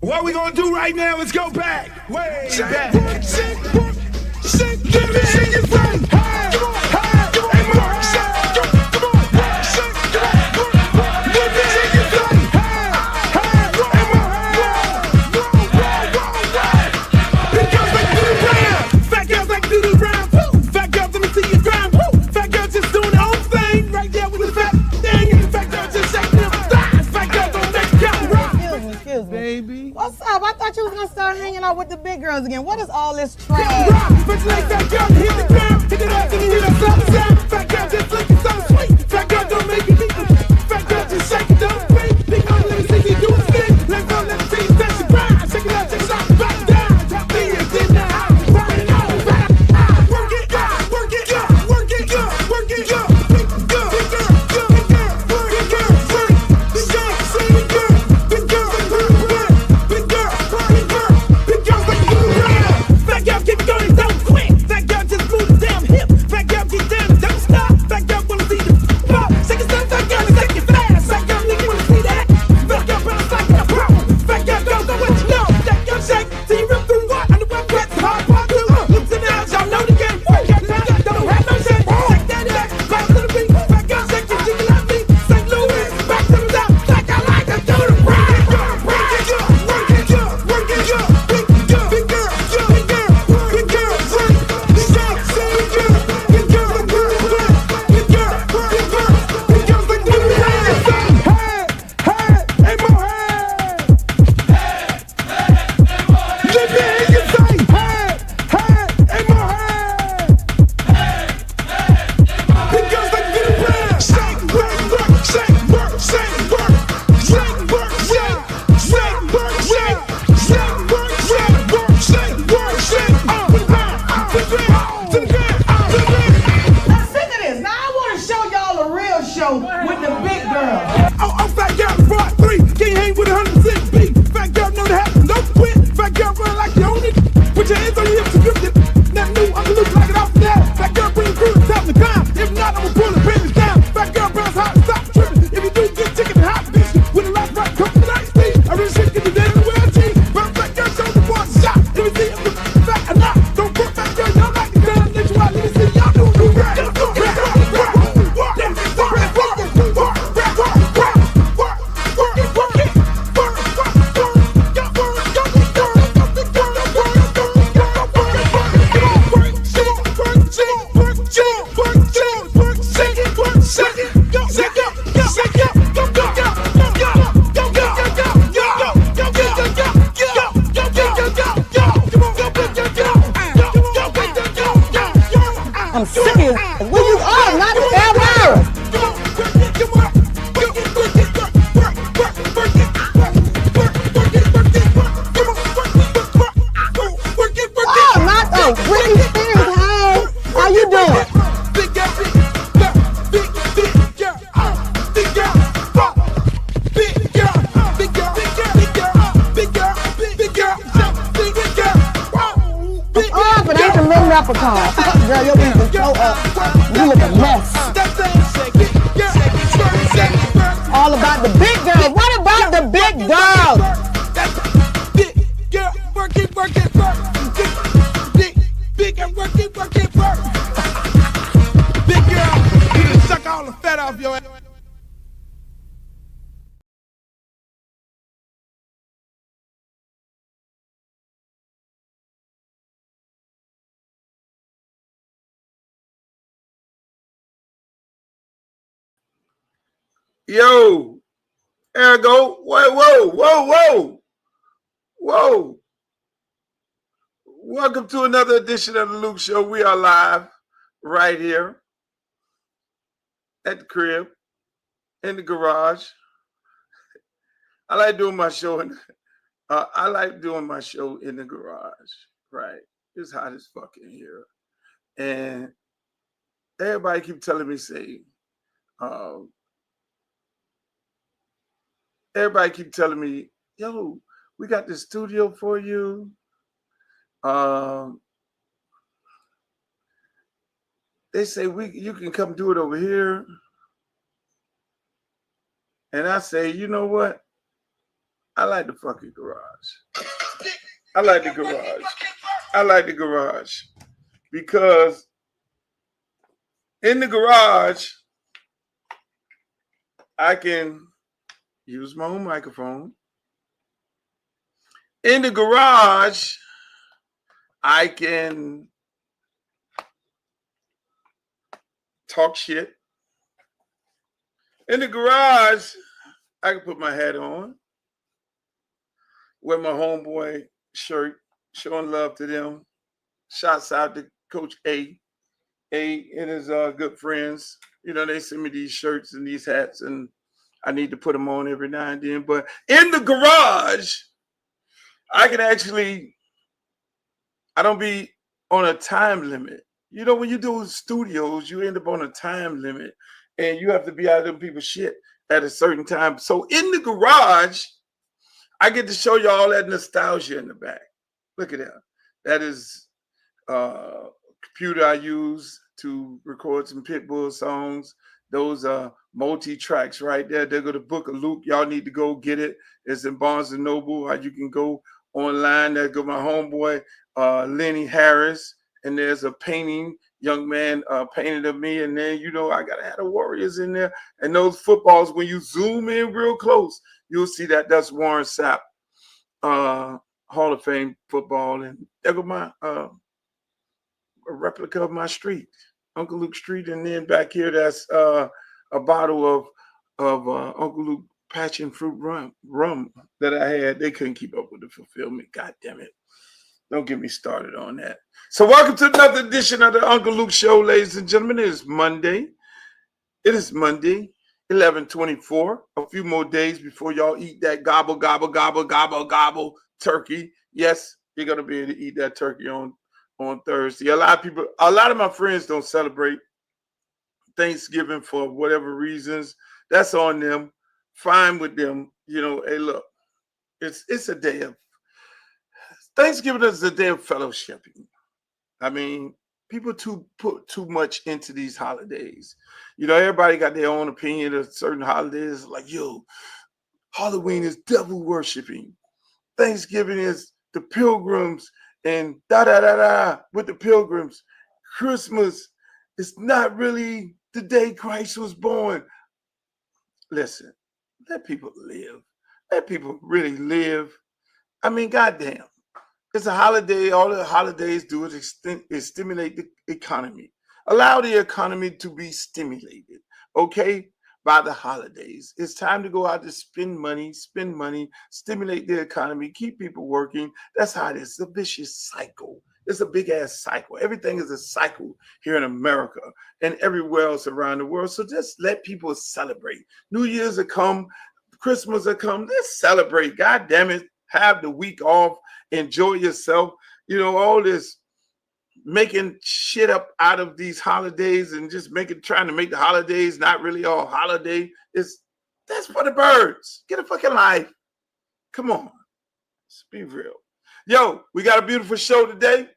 What we gonna do right now is go back, way back. Give me your friend. Hey, hey, Mark, come on, shake, come on, give me your friend. Hey, big girls like to do the round, fat girls like to do the round. Fat girls, let me see you grind. Fat girls just doing their own thing, right there with the fat thing, and the fat girls just shaking them thighs. Fat girls don't make it count. Excuse me. Baby. What's up? I thought you was gonna start hanging out with the big girls again. What is all this trash? But like that girl, hit the ground, hit it up, and you hear that sound. Fat girl just looking so sweet. Fat girl don't make it eat. Fat girl just shake it, don't speak. Big girl, let me see you do a spin. Let go, let me see you touch the ground. Shake it up, back down. Drop me in the house. Rock it out, work it, work it, work it, work it, big girl, big girl, big girl, big girl, big girl, big girl, big girl, big girl, big girl, big girls like you around. Fat girl, keep going, don't quit. Fat girl, just move the damn hip. Fat girl, get down, don't stop. Fat girl, wanna see the pop. Shake it, fat girl, shake it fast. Fat girl, nigga, wanna see that? Fat girl, bounce like a pro. Fat girl, go what you know. Fat girl, shake till you rip through what? On the web, that's hard part two. Lips and eyes, y'all know the game. Fat girl, don't have no shame. Shake that back, bounce to the beat. Fat girl, shake it, jiggle like me. St. Louis, back to the top. Fat girl, like to do the ride. Work it, work it, work it, big girl, big girl, big girl, big girl, big girl, big girl, big girl, big girl, big girl, big girl, big girls like do the ride. Hey, hey, hey, mo, hey. Let me hear you say, hey, hey, hey, mo, hey. Big girls like do the ride. Shake, work, work, shake, work, shake, work, shake, work, shake, shake, work, shake, shake, work, shake, work, shake, work, shake. To the ground, to the ground, to the ground, to the ground. Now sick of this. Now I want to show y'all a real show with the big girls. Oh, fat girl, part 3. Can't hang with 100% beat. Fat girl, know that happen. Don't quit. Fat girl, run like you own it. Put your hands on your hips and grip it. Nothing new, I'm loose like it off the net. Fat girl, bring the crew to top the climb. If not, I'ma pull the business down. Fat girl, bounce hot and stop tripping. If you do, get chicken and hot bitch. With a lot right, come to the night speed. I really shit, get the day in the way I cheat. Bounce fat girl, show the boy a shot. Let me see if the fat or not. Don't put fat girl, y'all like the down. Let you out, let me see y'all do the rap. I'm serious. Where you are? Not the Elvira. Oh, not the Britney Spears. Hey, how you doing? Oh, but ain't the little leprechaun. Girl, your wings is so up. You look a mess. All about the big girls. What about the big girls? Big girl, work it, work it, work. Big girl, work it, work it, work. Big girl, you done suck all the fat off your ass. Yo, there I go. Whoa. Welcome to another edition of the Luke Show. We are live right here at the crib, in the garage. I like doing my show in the garage, right? It's hot as fuck in here. And everybody keep telling me, yo, we got the studio for you. They say you can come do it over here. And I say, you know what? I like the fucking garage. I like the garage. I like the garage because in the garage, I can use my own microphone. In the garage, I can talk shit. In the garage, I can put my hat on, wear my homeboy shirt, showing love to them. Shouts out to Coach A and his good friends. You know, they send me these shirts and these hats, and I need to put them on every now and then. But in the garage, I can actually, I don't be on a time limit. You know, when you do studios, you end up on a time limit, and you have to be out of them people's shit at a certain time. So in the garage, I get to show you all that nostalgia in the back. Look at that. That is computer I use to record some Pitbull songs. Those are multi-tracks right there. They go to Book of Luke. Y'all need to go get it. It's in Barnes & Noble. You can go online. There go my homeboy, Lenny Harris. And there's a painting, young man painted of me. And then, you know, I got to have the Warriors in there. And those footballs, when you zoom in real close, you'll see that that's Warren Sapp, Hall of Fame football. And there go my a replica of my street, Uncle Luke Street. And then back here, that's a bottle of Uncle Luke passion fruit rum that I had. They couldn't keep up with the fulfillment. God damn it. Don't get me started on that. So welcome to another edition of the Uncle Luke Show, ladies and gentlemen. It is Monday. It is Monday, 11/24. A few more days before y'all eat that gobble, gobble, gobble, gobble, gobble turkey. Yes, you're going to be able to eat that turkey on Thursday. A lot of my friends don't celebrate Thanksgiving for whatever reasons. That's on them. Fine with them. You know, hey, look, it's a day of Thanksgiving is a day of fellowshipping. I mean, people put too much into these holidays. You know, everybody got their own opinion of certain holidays. Like, yo, Halloween is devil worshiping. Thanksgiving is the pilgrims and da-da-da-da with the pilgrims. Christmas is not really the day Christ was born. Listen, let people live. Let people really live. I mean, goddamn. It's a holiday. All the holidays do is stimulate the economy. Allow the economy to be stimulated, okay, by the holidays. It's time to go out to spend money, stimulate the economy, keep people working. That's how it is. It's a vicious cycle. It's a big-ass cycle. Everything is a cycle here in America and everywhere else around the world. So just let people celebrate. New Year's will come. Christmas will come. Let's celebrate. God damn it. Have the week off. Enjoy yourself. You know, all this making shit up out of these holidays and just trying to make the holidays not really all holiday. That's for the birds. Get a fucking life. Come on. Let's be real. Yo, we got a beautiful show today.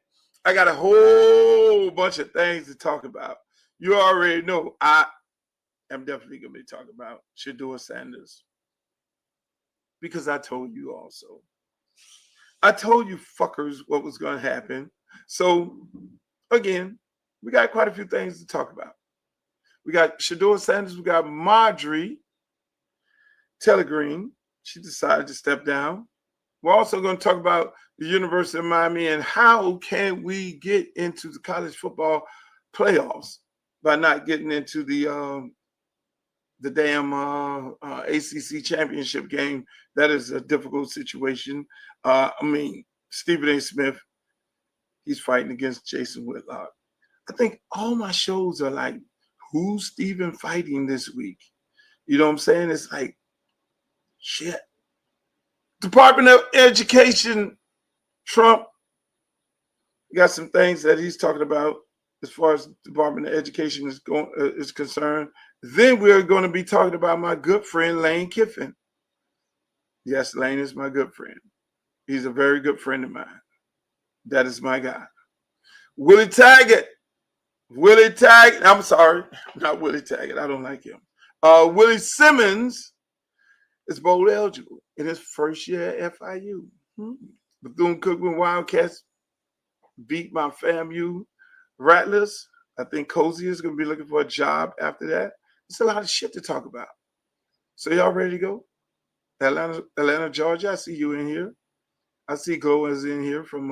I got a whole bunch of things to talk about. You already know I am definitely going to be talking about Shedeur Sanders. Because I told you also. I told you fuckers what was going to happen. So, again, we got quite a few things to talk about. We got Shedeur Sanders. We got Marjorie Taylor Greene. She decided to step down. We're also going to talk about the University of Miami and how can we get into the college football playoffs by not getting into the damn ACC championship game. That is a difficult situation. I mean, Stephen A. Smith, he's fighting against Jason Whitlock. I think all my shows are like, who's Stephen fighting this week? You know what I'm saying? It's like, shit. Department of Education, Trump, got some things that he's talking about as far as Department of Education is concerned. Then we're going to be talking about my good friend, Lane Kiffin. Yes, Lane is my good friend. He's a very good friend of mine. That is my guy. Willie Taggart. I'm sorry, not Willie Taggart. I don't like him. Willie Simmons is bowl eligible in his first year at FIU. Bethune-Cookman Wildcats beat my FAMU Rattlers. I think Cozy is going to be looking for a job after that. It's a lot of shit to talk about. So y'all ready to go? Atlanta, Georgia, I see you in here. I see Glow is in here from,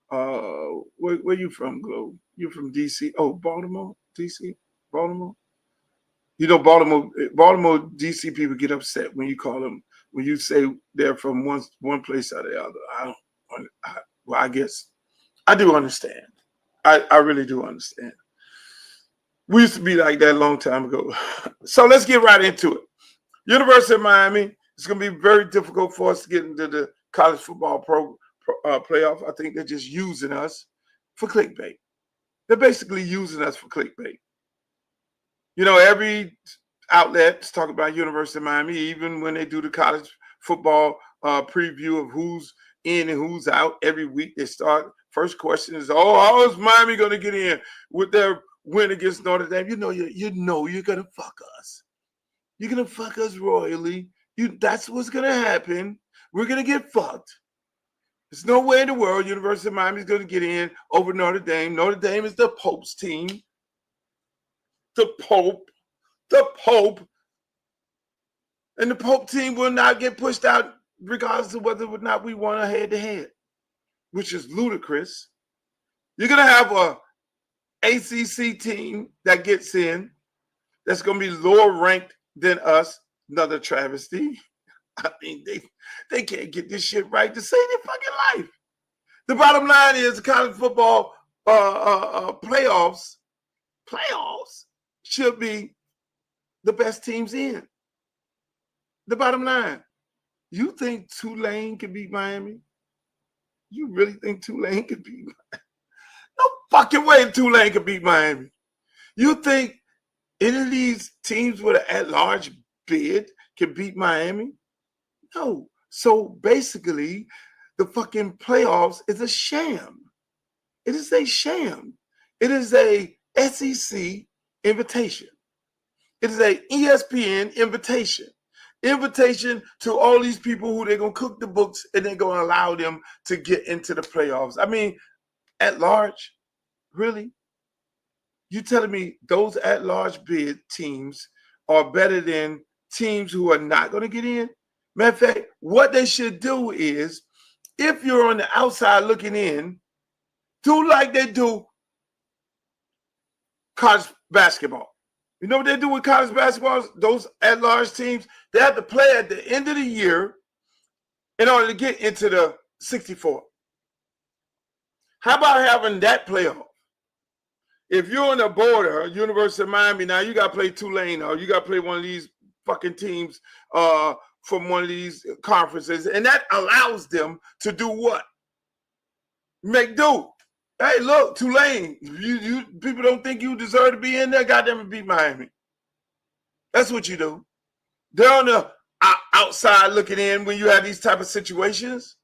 where you from, Glow? You from D.C.? Oh, Baltimore, D.C., Baltimore? You know, Baltimore, D.C. people get upset when you call them, when you say they're from one place or the other. I guess I do understand. I really do understand. We used to be like that a long time ago. So let's get right into it. University of Miami, it's going to be very difficult for us to get into the college football playoff. I think they're just using us for clickbait. They're basically using us for clickbait. You know, every outlet is talking about University of Miami, even when they do the college football preview of who's in and who's out every week. They start, first question is, how is Miami going to get in with their win against Notre Dame? You know you're going to fuck us. You're going to fuck us royally. That's what's going to happen. We're going to get fucked. There's no way in the world University of Miami is going to get in over Notre Dame. Notre Dame is the Pope's team. The Pope. And the Pope team will not get pushed out regardless of whether or not we want a head-to-head, which is ludicrous. You're going to have a ACC team that gets in that's going to be lower ranked than us. Another travesty. I mean, they can't get this shit right to save their fucking life. The bottom line is the college football playoffs should be the best teams in. The bottom line. You think Tulane can beat Miami? You really think Tulane can beat Miami? No fucking way Tulane can beat Miami. You think any of these teams with an at-large bid can beat Miami? No. So basically, the fucking playoffs is a sham. It is a sham. It is a SEC invitation. It is a ESPN invitation. Invitation to all these people who they're going to cook the books and they're going to allow them to get into the playoffs. I mean, at large, really? You telling me those at-large bid teams are better than teams who are not going to get in? Matter of fact, what they should do is, if you're on the outside looking in, do like they do college basketball. You know what they do with college basketball? Those at-large teams, they have to play at the end of the year in order to get into the 64. How about having that playoff? If you're on the border, University of Miami, now you got to play Tulane or you got to play one of these fucking teams from one of these conferences, and that allows them to do what? Make do. Hey, look, Tulane, you people don't think you deserve to be in there? Goddamn it, beat Miami. That's what you do. They're on the outside looking in when you have these type of situations.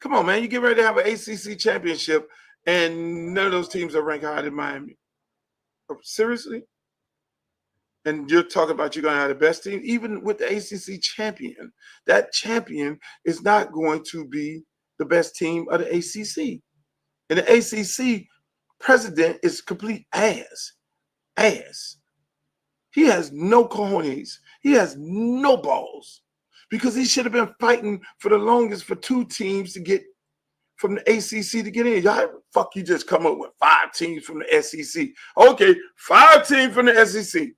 Come on, man. You get ready to have an ACC championship, and none of those teams are ranked higher than Miami. Seriously? And you're talking about you're going to have the best team? Even with the ACC champion, that champion is not going to be the best team of the ACC. And the ACC president is complete ass. He has no cojones. He has no balls because he should have been fighting for the longest for two teams to get from the ACC to get in. Y'all, fuck, you just come up with 5 teams from the SEC. Okay, 5 teams from the SEC.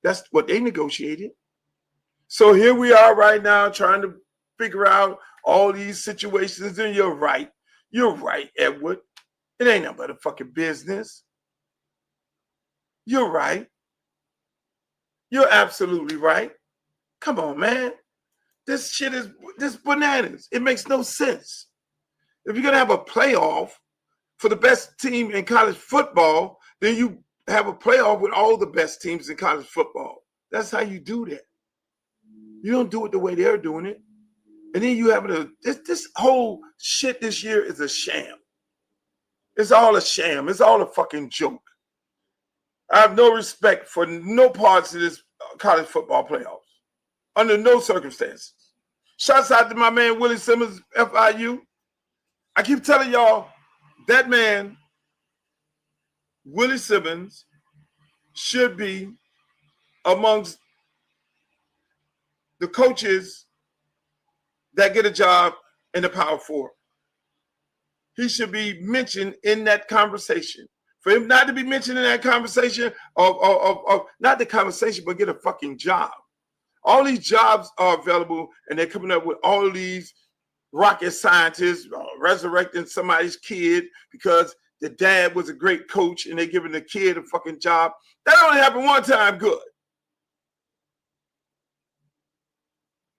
That's what they negotiated. So here we are right now trying to figure out all these situations, and you're right. You're right, Edward. It ain't nothing but a fucking business. You're right. You're absolutely right. Come on, man. This shit is bananas. It makes no sense. If you're going to have a playoff for the best team in college football, then you have a playoff with all the best teams in college football. That's how you do that. You don't do it the way they're doing it. And then you have this whole shit this year is a sham. It's all a sham. It's all a fucking joke. I have no respect for no parts of this college football playoffs. under no circumstances. Shouts out to my man Willie Simmons, FIU. I keep telling y'all, that man, Willie Simmons, should be amongst the coaches that get a job in the Power Four. He should be mentioned in that conversation. For him not to be mentioned in that conversation, of not the conversation, but get a fucking job. All these jobs are available, and they're coming up with all of these rocket scientists resurrecting somebody's kid because the dad was a great coach and they're giving the kid a fucking job. That only happened one time good.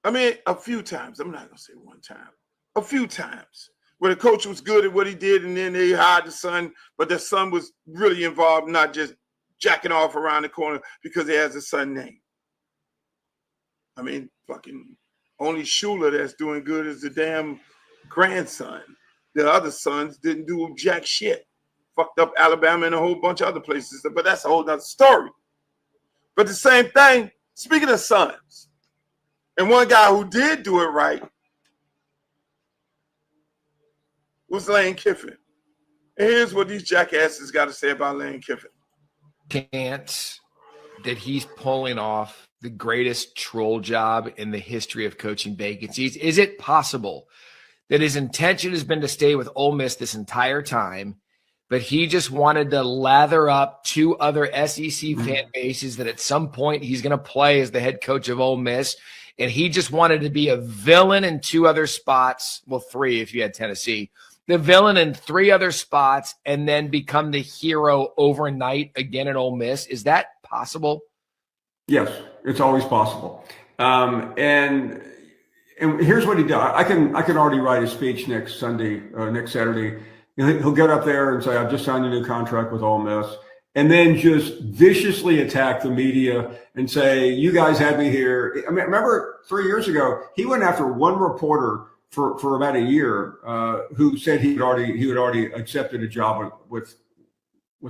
I mean, a few times. I'm not going to say one time. A few times where the coach was good at what he did, and then they hired the son, but the son was really involved, not just jacking off around the corner because he has a son name. I mean, fucking only Shula that's doing good is the damn grandson. The other sons didn't do jack shit. Fucked up Alabama and a whole bunch of other places, but that's a whole nother story. But the same thing, speaking of sons, and one guy who did do it right was Lane Kiffin. And here's what these jackasses got to say about Lane Kiffin. Chance that he's pulling off the greatest troll job in the history of coaching vacancies? Is it possible that his intention has been to stay with Ole Miss this entire time, but he just wanted to lather up two other SEC fan bases that at some point he's going to play as the head coach of Ole Miss, and he just wanted to be a villain in two other spots, well, three if you had Tennessee, the villain in three other spots, and then become the hero overnight again at Ole Miss? Is that possible? Yes, it's always possible. And here's what he did. I can already write a speech next Saturday. He'll get up there and say, I've just signed a new contract with Ole Miss, and then just viciously attack the media and say, you guys had me here. I mean, remember 3 years ago, he went after one reporter for about a year who said he had already accepted a job with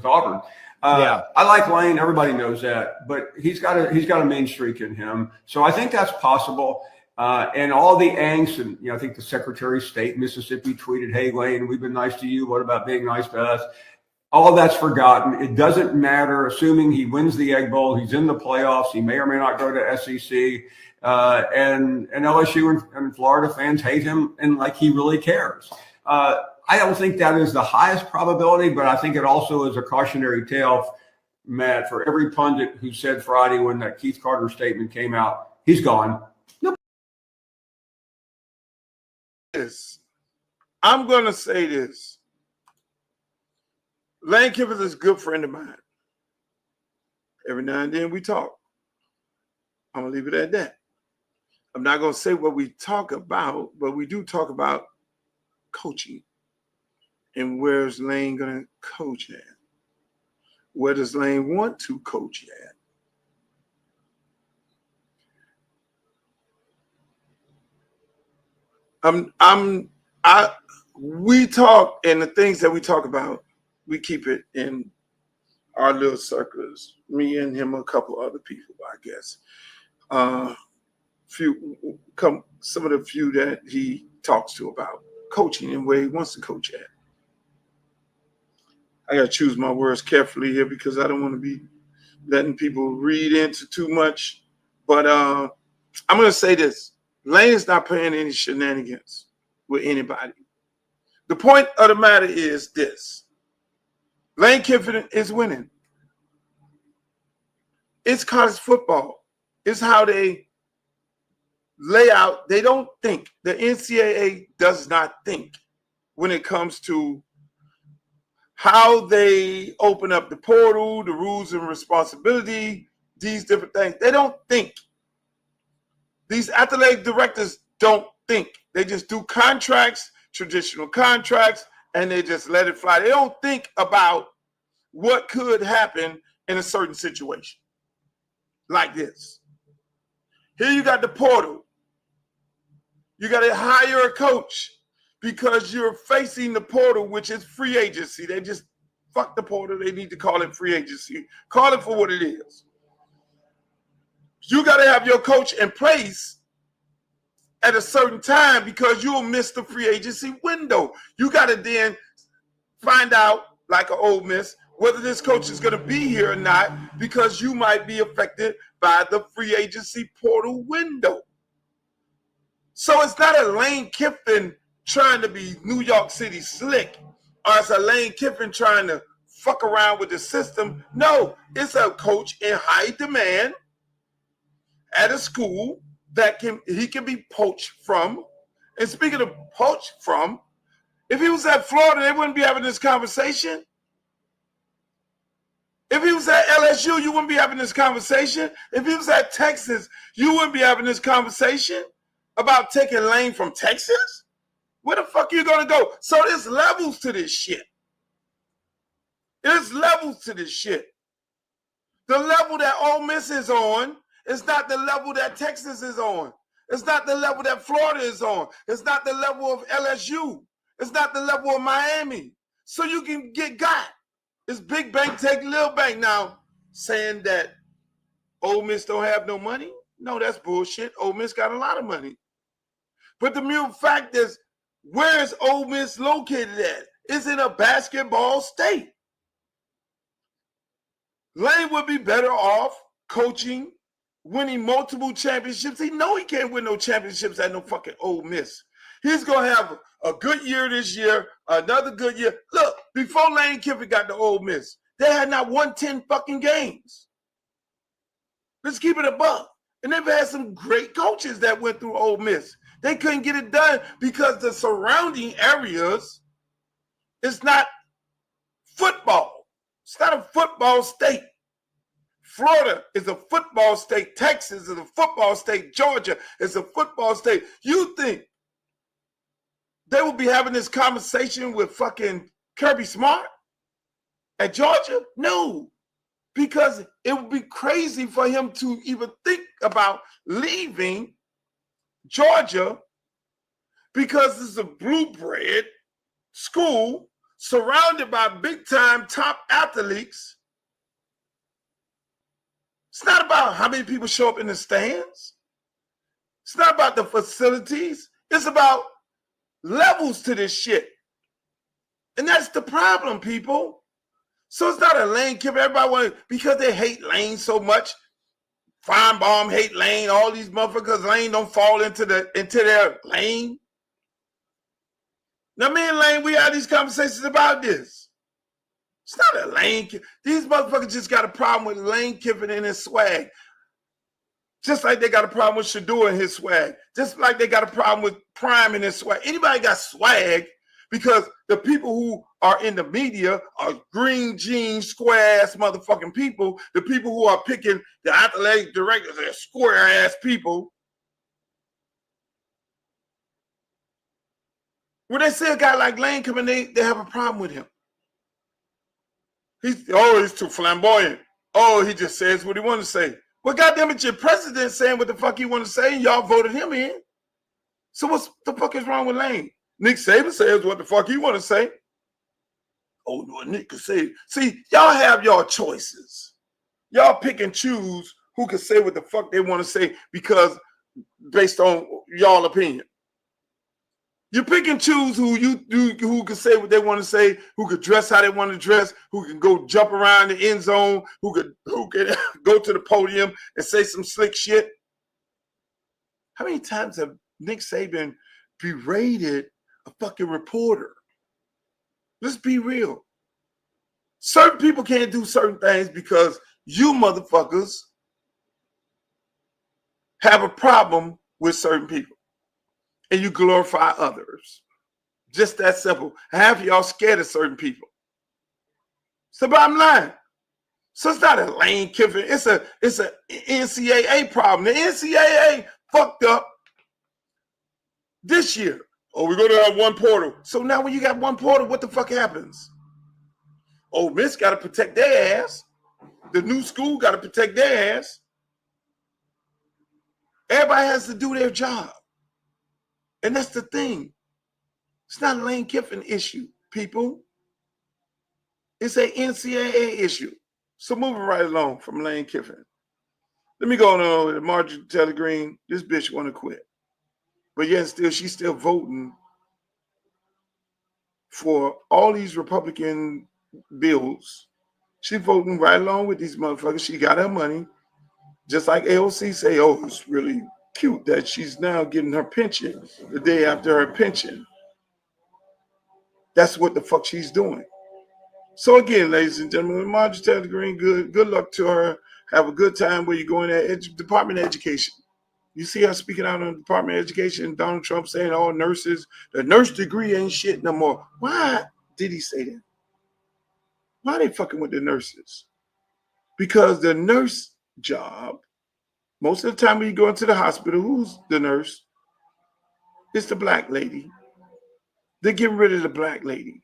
Auburn. Yeah. I like Lane. Everybody knows that, but he's got a mean streak in him. So I think that's possible. And all the angst, and I think the Secretary of State in Mississippi tweeted, "Hey Lane, we've been nice to you. What about being nice to us?" All that's forgotten. It doesn't matter. Assuming he wins the Egg Bowl, he's in the playoffs. He may or may not go to SEC. And LSU and Florida fans hate him, and like he really cares. I don't think that is the highest probability, but I think it also is a cautionary tale, Matt, for every pundit who said Friday when that Keith Carter statement came out, he's gone. I'm going to say this. Lane Kiffin is a good friend of mine. Every now and then we talk. I'm going to leave it at that. I'm not going to say what we talk about, but we do talk about coaching. And where's Lane going to coach at? Where does Lane want to coach at? We talk, and the things that we talk about, we keep it in our little circles. Me and him, a couple other people, I guess. Some of the few that he talks to about coaching and where he wants to coach at. I got to choose my words carefully here because I don't want to be letting people read into too much. But I'm going to say this. Lane is not playing any shenanigans with anybody. The point of the matter is this. Lane Kiffin is winning. It's college football. It's how they lay out. They don't think. The NCAA does not think when it comes to how they open up the portal, the rules and responsibility, these different things. They don't think. These athletic directors don't think. They just do contracts, traditional contracts, and they just let it fly. They don't think about what could happen in a certain situation like this. Here you got the portal. You got to hire a coach because you're facing the portal, which is free agency. They just fuck the portal. They need to call it free agency. Call it for what it is. You got to have your coach in place at a certain time because you'll miss the free agency window. You got to then find out, like an Ole Miss, whether this coach is going to be here or not, because you might be affected by the free agency portal window. So it's not a Lane Kiffin trying to be New York City slick, or it's a Lane Kiffin trying to fuck around with the system. No, it's a coach in high demand at a school that he can be poached from. And speaking of poached from, if he was at Florida, they wouldn't be having this conversation. If he was at LSU, you wouldn't be having this conversation. If he was at Texas, you wouldn't be having this conversation about taking Lane from Texas. Where the fuck are you going to go? So there's levels to this shit. There's levels to this shit. The level that Ole Miss is on is not the level that Texas is on. It's not the level that Florida is on. It's not the level of LSU. It's not the level of Miami. So you can get got. It's big bank take little bank. Now, saying that Ole Miss don't have no money? No, that's bullshit. Ole Miss got a lot of money. But the mere fact is, where is Ole Miss located at? It's in a basketball state. Lane would be better off coaching, winning multiple championships. He know he can't win no championships at no fucking Ole Miss. He's going to have a good year this year, another good year. Look, before Lane Kiffin got to Ole Miss, they had not won 10 fucking games. Let's keep it a buck. And they've had some great coaches that went through Ole Miss. They couldn't get it done because the surrounding areas is not football. It's not a football state. Florida is a football state. Texas is a football state. Georgia is a football state. You think they will be having this conversation with fucking Kirby Smart at Georgia? No, because it would be crazy for him to even think about leaving Georgia because this is a blue bread school surrounded by big-time top athletes. It's not about how many people show up in the stands. It's not about the facilities. It's about levels to this shit. And that's the problem, people. So it's not a Lane Kiffin. Everybody wants, because they hate Lane so much. Feinbaum hate Lane. All these motherfuckers, Lane don't fall into their lane. Now, me and Lane, we had these conversations about this. It's not a Lane. These motherfuckers just got a problem with Lane Kiffin and his swag. Just like they got a problem with Shedeur and his swag. Just like they got a problem with Prime and his swag. Anybody got swag because the people who are in the media are green jeans, square-ass motherfucking people. The people who are picking the athletic directors are square-ass people. When they see a guy like Lane coming, they have a problem with him. He's too flamboyant. Oh, he just says what he wants to say. Well, goddamn it, your president's saying what the fuck he want to say, and y'all voted him in. So what the fuck is wrong with Lane? Nick Saban says what the fuck he want to say. Oh, no, Nick can say. See, y'all have your choices. Y'all pick and choose who can say what the fuck they want to say because based on y'all opinion. You pick and choose who can say what they want to say, who could dress how they want to dress, who can go jump around the end zone, who could go to the podium and say some slick shit. How many times have Nick Saban berated a fucking reporter? Let's be real. Certain people can't do certain things because you motherfuckers have a problem with certain people. And you glorify others. Just that simple. Half of y'all scared of certain people. It's the bottom line. So it's not a Lane Kiffin. It's a NCAA problem. The NCAA fucked up this year. Oh, we're going to have one portal. So now when you got one portal, what the fuck happens? Ole Miss got to protect their ass. The new school got to protect their ass. Everybody has to do their job. And that's the thing. It's not a Lane Kiffin issue, people. It's an NCAA issue. So moving right along from Lane Kiffin. Let me go on with Marjorie Taylor Greene. This bitch want to quit. But yet still, she's still voting for all these Republican bills. She's voting right along with these motherfuckers. She got her money. Just like AOC say, oh, it's really cute that she's now getting her pension the day after her pension. That's what the fuck she's doing. So again, ladies and gentlemen, Marjorie Taylor Greene, good luck to her. Have a good time where you go in there. Department of Education. You see her speaking out on the Department of Education, Donald Trump saying all nurses, the nurse degree ain't shit no more. Why did he say that? Why are they fucking with the nurses? Because the nurse job, most of the time when you go into the hospital, who's the nurse? It's the black lady. They're getting rid of the black lady.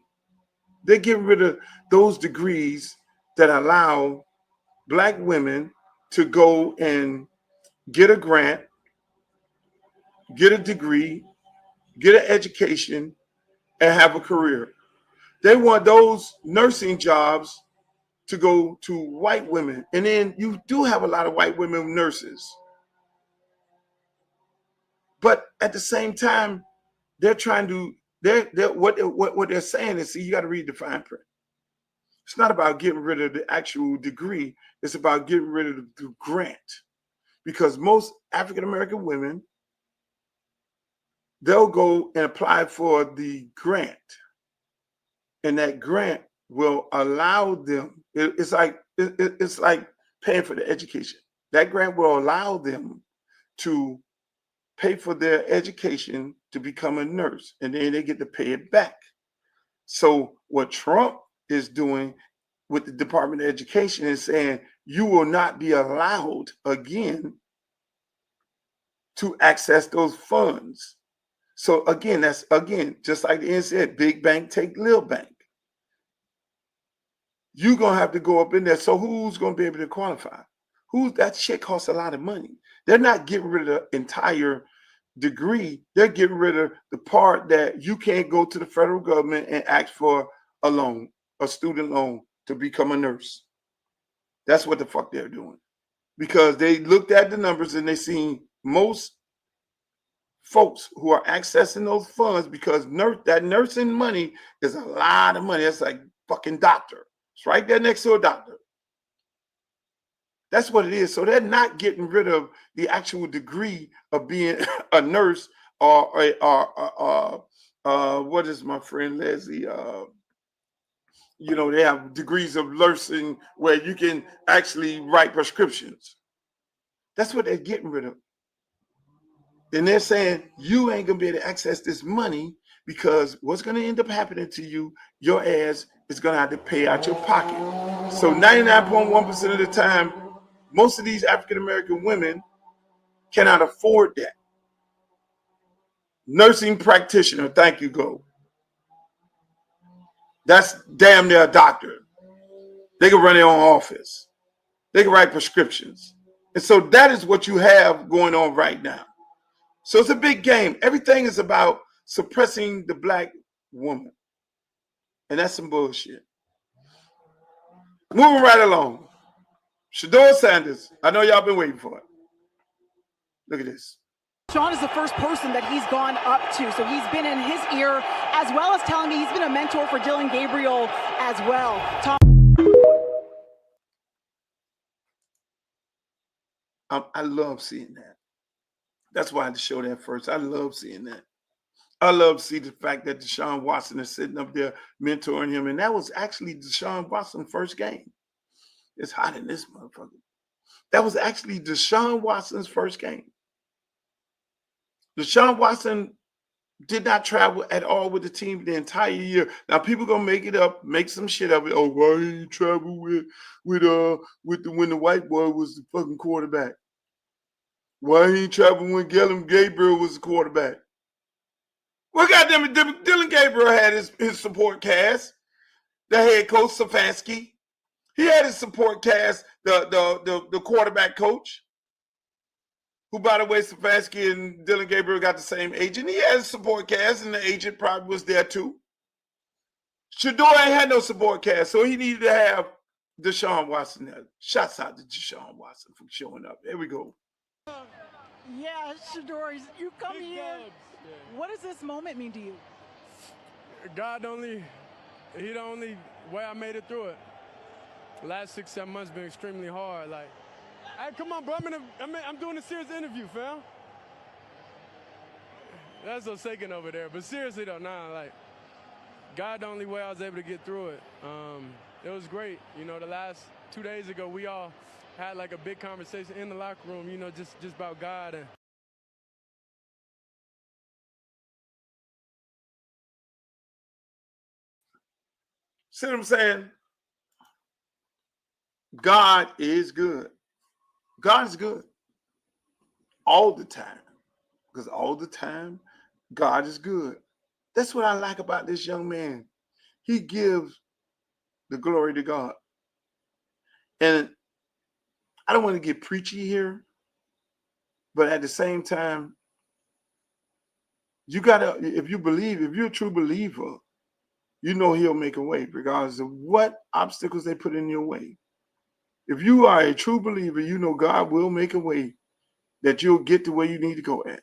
They're getting rid of those degrees that allow black women to go and get a grant, get a degree, get an education, and have a career. They want those nursing jobs to go to white women. And then you do have a lot of white women nurses. But at the same time, they're trying to, what they're saying is, see, you got to read the fine print. It's not about getting rid of the actual degree. It's about getting rid of the grant. Because most African-American women, they'll go and apply for the grant. And that grant will allow them, it's like paying for the education. That grant will allow them to pay for their education to become a nurse, and then they get to pay it back. So what Trump is doing with the Department of Education is saying you will not be allowed again to access those funds. So again, that's just like the end said, big bank take little bank. You're gonna have to go up in there. So who's gonna be able to qualify? That shit costs a lot of money. They're not getting rid of the entire degree. They're getting rid of the part that you can't go to the federal government and ask for a loan, a student loan, to become a nurse. That's what the fuck they're doing. Because they looked at the numbers and they seen most folks who are accessing those funds, because that nursing money is a lot of money. That's like fucking doctor. It's right there next to a doctor. That's what it is. So they're not getting rid of the actual degree of being a nurse or what is my friend Leslie? They have degrees of nursing where you can actually write prescriptions. That's what they're getting rid of. And they're saying you ain't gonna be able to access this money because what's gonna end up happening to you, your ass is gonna have to pay out your pocket. So 99.1% of the time, most of these African-American women cannot afford that. Nursing practitioner, thank you, go. That's damn near a doctor. They can run their own office. They can write prescriptions. And so that is what you have going on right now. So it's a big game. Everything is about suppressing the black woman. And that's some bullshit. Moving right along. Shedeur Sanders. I know y'all been waiting for it. Look at this. Sean is the first person that he's gone up to. So he's been in his ear, as well as telling me he's been a mentor for Dylan Gabriel as well. I love seeing that. That's why I had to show that first. I love seeing that. I love to see the fact that Deshaun Watson is sitting up there mentoring him. And that was actually Deshaun Watson's first game. It's hot in this motherfucker. That was actually Deshaun Watson's first game. Deshaun Watson did not travel at all with the team the entire year. Now people gonna make it up, make some shit of it. Oh, why did he travel when the white boy was the fucking quarterback? Why he travel when Dylan Gabriel was the quarterback? Well, goddamn it, Dylan Gabriel had his support cast. The head coach Stefanski. He had his support cast, the quarterback coach, who, by the way, Stefanski and Dylan Gabriel got the same agent. He had his support cast, and the agent probably was there too. Shedeur ain't had no support cast, so he needed to have Deshaun Watson there. Shouts out to Deshaun Watson for showing up. There we go. Yeah, Shedeur, you come Big here. dubs. Yeah. What does this moment mean to you? He the only way I made it through it. The last 6-7 months been extremely hard. Like, hey, come on, bro. I'm doing a serious interview, fam. That's what's shaking over there. But seriously though, like, God the only way I was able to get through it. It was great. You know, the last 2 days ago, we all had like a big conversation in the locker room, you know, just about God. And See what I'm saying? God is good. God is good all the time, because all the time, God is good. That's what I like about this young man. He gives the glory to God. And I don't want to get preachy here, but at the same time, you gotta, if you're a true believer, you know he'll make a way regardless of what obstacles they put in your way. If you are a true believer, you know God will make a way that you'll get to where you need to go at.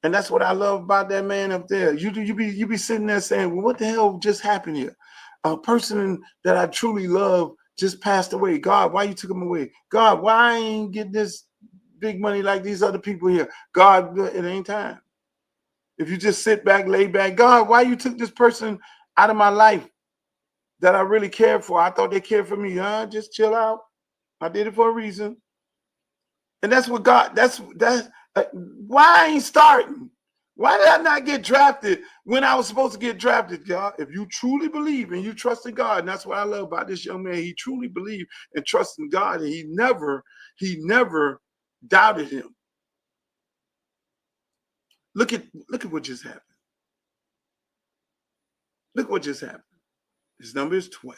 And that's what I love about that man up there. You be sitting there saying, well, what the hell just happened here? A person that I truly love just passed away. God, why you took him away? God, why I ain't get this big money like these other people here? God, it ain't time. If you just sit back, lay back, God, why you took this person out of my life that I really cared for? I thought they cared for me. Just chill out. I did it for a reason. And that's what God, that's why I ain't starting. Why did I not get drafted when I was supposed to get drafted, y'all? If you truly believe and you trust in God, and that's what I love about this young man. He truly believed and trusted in God, and he never doubted him. Look at what just happened. Look what just happened. His number is 12.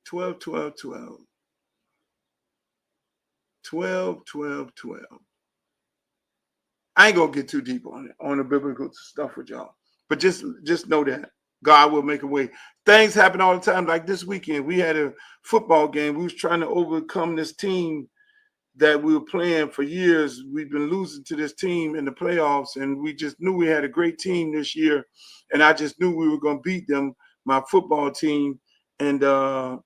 12, 12, 12. 12, 12, 12. I ain't gonna get too deep on the biblical stuff with y'all, but just know that God will make a way. Things happen all the time. Like this weekend, we had a football game. We was trying to overcome this team that we were playing for years. We've been losing to this team in the playoffs, and we just knew we had a great team this year, and I just knew we were gonna beat them, my football team, and I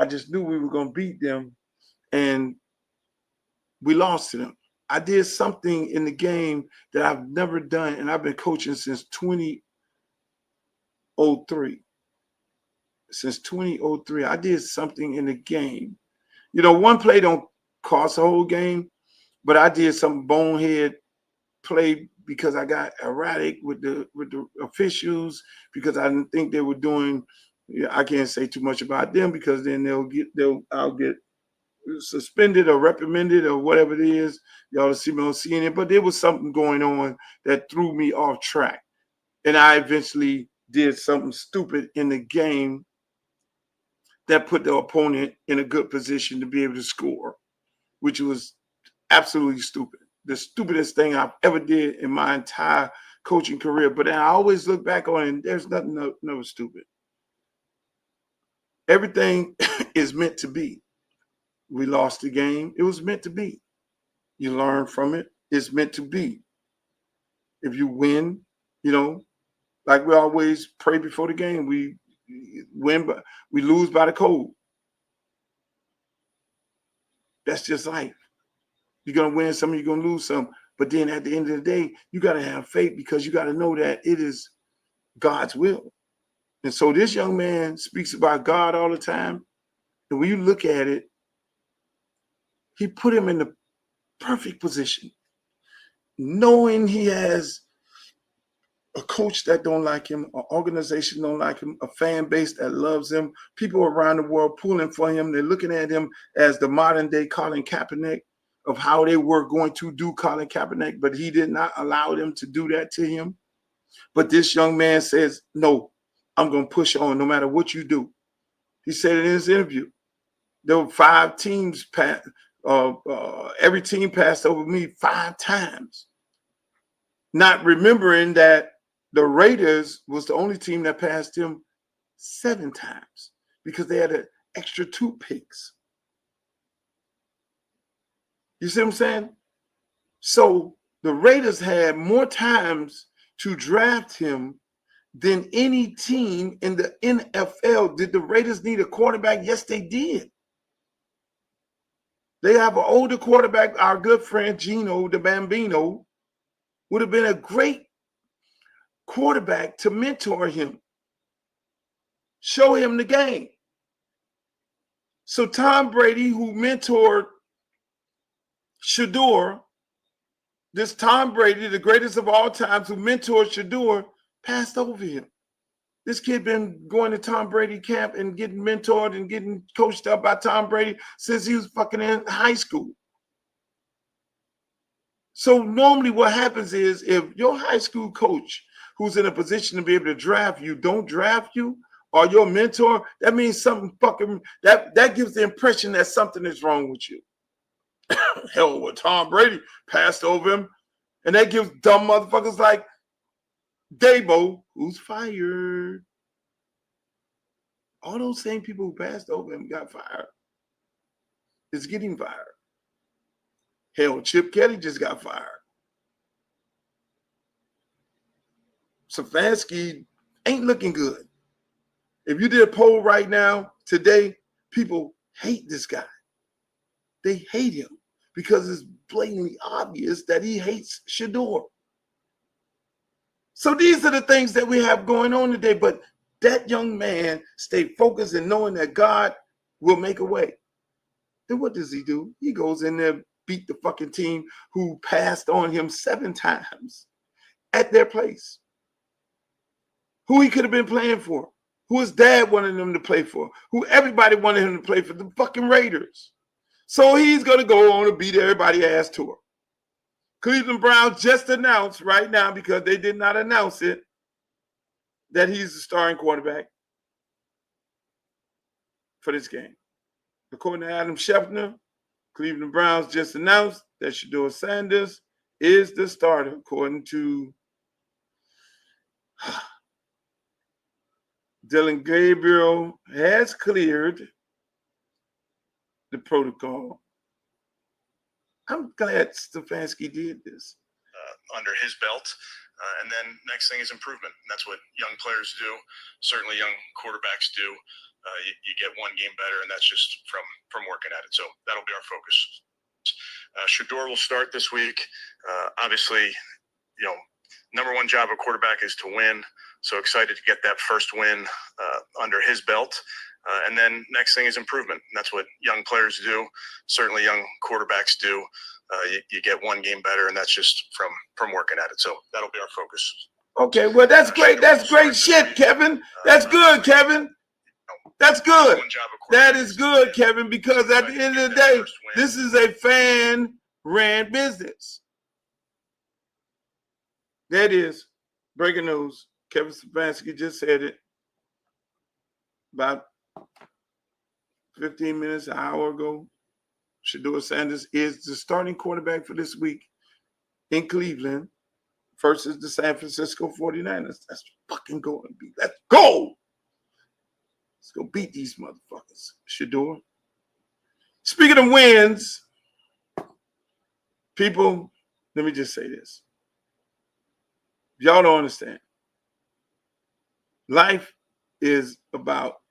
just knew we were gonna beat them, and we lost to them. I did something in the game that I've never done, and I've been coaching since 2003. Since 2003, I did something in the game. You know, one play don't cost a whole game, but I did some bonehead play because I got erratic with the officials, because I didn't think they were doing. I can't say too much about them because then I'll get suspended or reprimanded or whatever it is. Y'all see me on CNN, but there was something going on that threw me off track. And I eventually did something stupid in the game that put the opponent in a good position to be able to score, which was absolutely stupid. The stupidest thing I've ever did in my entire coaching career. But then I always look back on it and there's nothing no stupid. Everything is meant to be. We lost the game. It was meant to be. You learn from it. It's meant to be. If you win, you know, like we always pray before the game, we win, but we lose by the code. That's just life. You're going to win some, you're going to lose some. But then at the end of the day, you got to have faith because you got to know that it is God's will. And so this young man speaks about God all the time. And when you look at it, he put him in the perfect position, knowing he has a coach that don't like him, an organization don't like him, a fan base that loves him, people around the world pulling for him. They're looking at him as the modern day Colin Kaepernick of how they were going to do Colin Kaepernick, but he did not allow them to do that to him. But this young man says, no, I'm going to push on no matter what you do. He said in his interview, there were 5 teams, every team passed over me 5 times. Not remembering that the Raiders was the only team that passed him 7 times because they had an extra 2 picks. You see what I'm saying? So the Raiders had more times to draft him than any team in the NFL. Did the Raiders need a quarterback? Yes, they did. They have an older quarterback. Our good friend Gino, the Bambino, would have been a great quarterback to mentor him, show him the game. So Tom Brady, who mentored Shedeur, this Tom Brady, the greatest of all times, who mentored Shedeur, passed over him. This kid been going to Tom Brady camp and getting mentored and getting coached up by Tom Brady since he was fucking in high school. So normally what happens is if your high school coach who's in a position to be able to draft you don't draft you, or your mentor, that means something fucking, that gives the impression that something is wrong with you. Hell, what Tom Brady passed over him, and that gives dumb motherfuckers like Dabo, who's fired. All those same people who passed over him got fired. Is getting fired. Hell, Chip Kelly just got fired. Stefanski ain't looking good. If you did a poll right now, today, people hate this guy. They hate him because it's blatantly obvious that he hates Shedeur. So these are the things that we have going on today. But that young man stayed focused and knowing that God will make a way. Then what does he do? He goes in there, beat the fucking team who passed on him 7 times at their place. Who he could have been playing for. Who his dad wanted him to play for. Who everybody wanted him to play for. The fucking Raiders. So he's going to go on and beat everybody's ass tour. Cleveland Browns just announced right now, because they did not announce it, that he's the starting quarterback for this game. According to Adam Schefter, Cleveland Browns just announced that Shedeur Sanders is the starter, according to Dillon Gabriel has cleared the protocol. I'm glad Stefanski did this. Under his belt. And then next thing is improvement. And that's what young players do. Certainly young quarterbacks do. You get one game better, and that's just from working at it. So that'll be our focus. Shedeur will start this week. Obviously, number one job of quarterback is to win. So excited to get that first win under his belt. And then next thing is improvement. And that's what young players do. Certainly young quarterbacks do. You get one game better, and that's just from working at it. So that'll be our focus. Okay, well, that's great. That's great shit, Kevin. That's good, Kevin. That's good. That is good, Kevin, because at the end of the day, this is a fan-ran business. That is breaking news. Kevin Stefanski just said it about 15 minutes, an hour ago. Shedeur Sanders is the starting quarterback for this week in Cleveland versus the San Francisco 49ers. That's fucking going to be. Let's go. Let's go beat these motherfuckers. Shedeur. Speaking of wins, people, let me just say this. Y'all don't understand. Life is about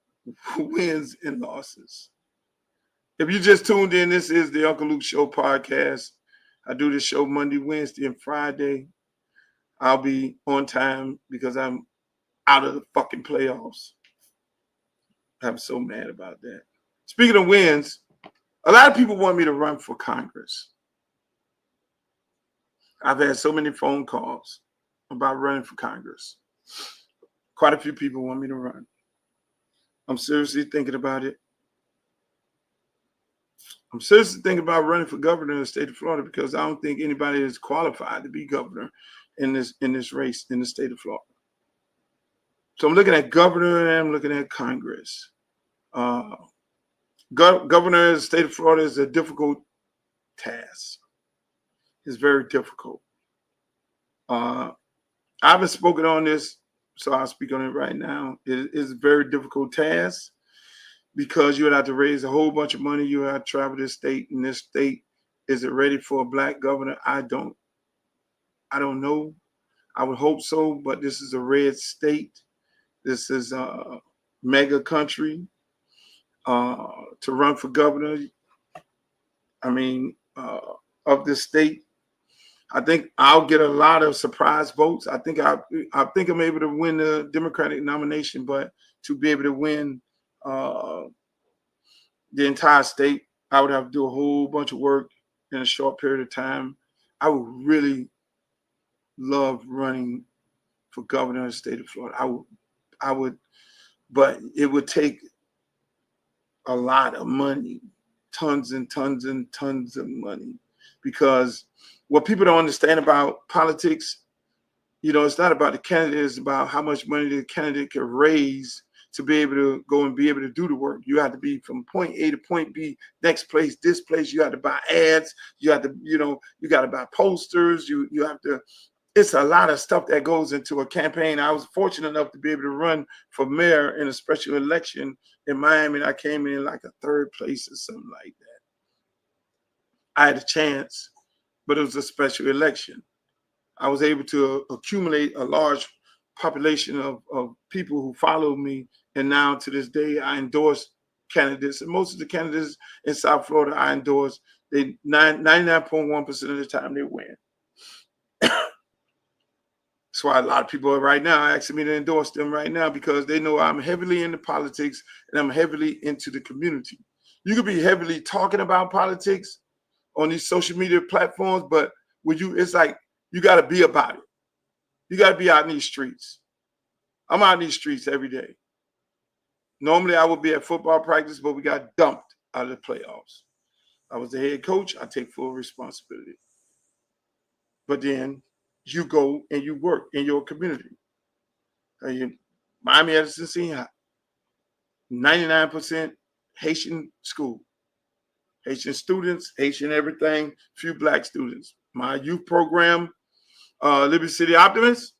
wins and losses. If you just tuned in, this is the Uncle Luke Show podcast. I do this show Monday, Wednesday, and Friday. I'll be on time because I'm out of the fucking playoffs. I'm so mad about that. Speaking of wins, a lot of people want me to run for Congress. I've had so many phone calls about running for Congress. Quite a few people want me to run. I'm seriously thinking about it. I'm seriously thinking about running for governor in the state of Florida because I don't think anybody is qualified to be governor in this race in the state of Florida. So I'm looking at governor and I'm looking at Congress. Governor in the state of Florida is a difficult task. It's very difficult. I haven't spoken on this, so I'll speak on it right now. It is a very difficult task because you would have to raise a whole bunch of money. You would have to travel this state, and this state, is it ready for a black governor? I don't know. I would hope so, but this is a red state. This is a mega country. To run for governor, I mean, of this state, I think I'll get a lot of surprise votes. I think I'm able to win the Democratic nomination, but to be able to win the entire state, I would have to do a whole bunch of work in a short period of time. I would really love running for governor of the state of Florida. I would, but it would take a lot of money, tons and tons and tons of money, because what people don't understand about politics, it's not about the candidate, it's about how much money the candidate can raise to be able to go and be able to do the work. You have to be from point A to point B, next place, this place. You have to buy ads. You have to, you got to buy posters. You have to, it's a lot of stuff that goes into a campaign. I was fortunate enough to be able to run for mayor in a special election in Miami, and I came in like a third place or something like that. I had a chance, but it was a special election. I was able to accumulate a large population of people who followed me, and now to this day, I endorse candidates, and most of the candidates in South Florida I endorse. They 99.1% of the time they win. That's why a lot of people right now are asking me to endorse them right now, because they know I'm heavily into politics and I'm heavily into the community. You could be heavily talking about politics on these social media platforms, but it's like you got to be about it. You got to be out in these streets. I'm out in these streets every day. Normally I would be at football practice, but we got dumped out of the playoffs. I was the head coach. I take full responsibility. But then you go and you work in your community. Miami Edison Senior High, 99% Haitian school. Haitian students, Haitian everything, few black students. My youth program, Liberty City Optimists,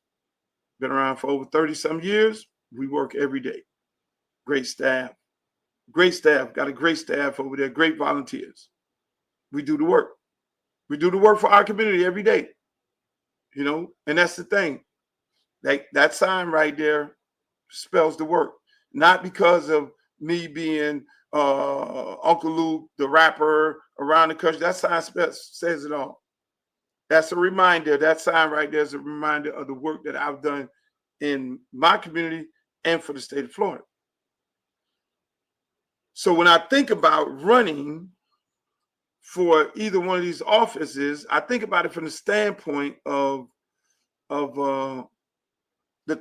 been around for over 30-some years. We work every day. Great staff. Got a great staff over there, great volunteers. We do the work. We do the work for our community every day. And that's the thing. That sign right there spells the work. Not because of me being Uncle Luke, the rapper around the country. That sign says it all. That's a reminder. That sign right there is a reminder of the work that I've done in my community and for the state of Florida. So when I think about running for either one of these offices, I think about it from the standpoint of the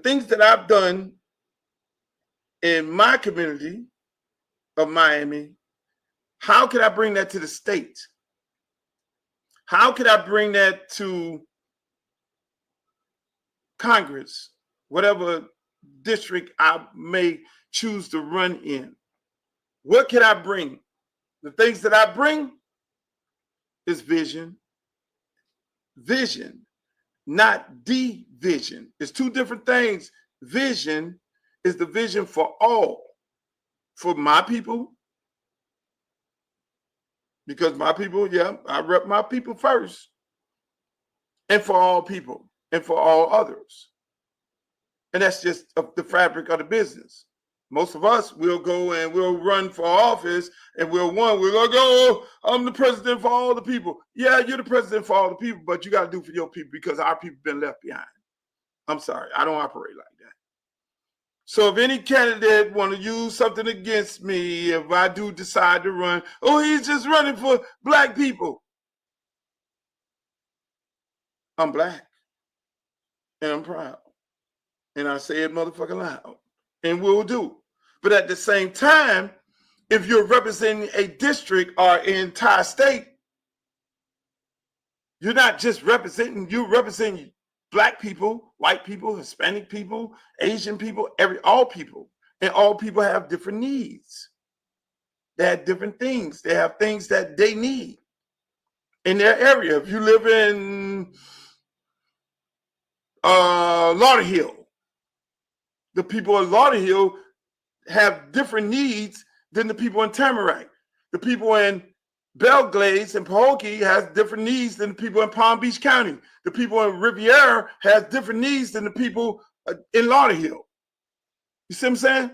things that I've done in my community of Miami. How could I bring that to the state? How could I bring that to Congress, whatever district I may choose to run in? What can I bring? The things that I bring is vision. Vision, not division. It's two different things. Vision is the vision for all, for my people, because my people, I rep my people first, and for all people, and for all others. And that's just the fabric of the business. Most of us will go and we'll run for office, and we're going to go, I'm the president for all the people. Yeah, you're the president for all the people, but you got to do for your people, because our people been left behind. I'm sorry, I don't operate like that. So if any candidate want to use something against me, if I do decide to run, he's just running for black people. I'm black, and I'm proud, and I say it motherfucking loud, and will do. But at the same time, if you're representing a district or an entire state, you're not just representing, you're representing black people, white people, Hispanic people, Asian people, all people. And all people have different needs. They have different things. They have things that they need in their area. If you live in Lauderhill. The people in Lauderhill have different needs than the people in Tamarack. The people in Belglades and Pahokee has different needs than the people in Palm Beach County. The people in Riviera has different needs than the people in Lauderhill. You see what I'm saying?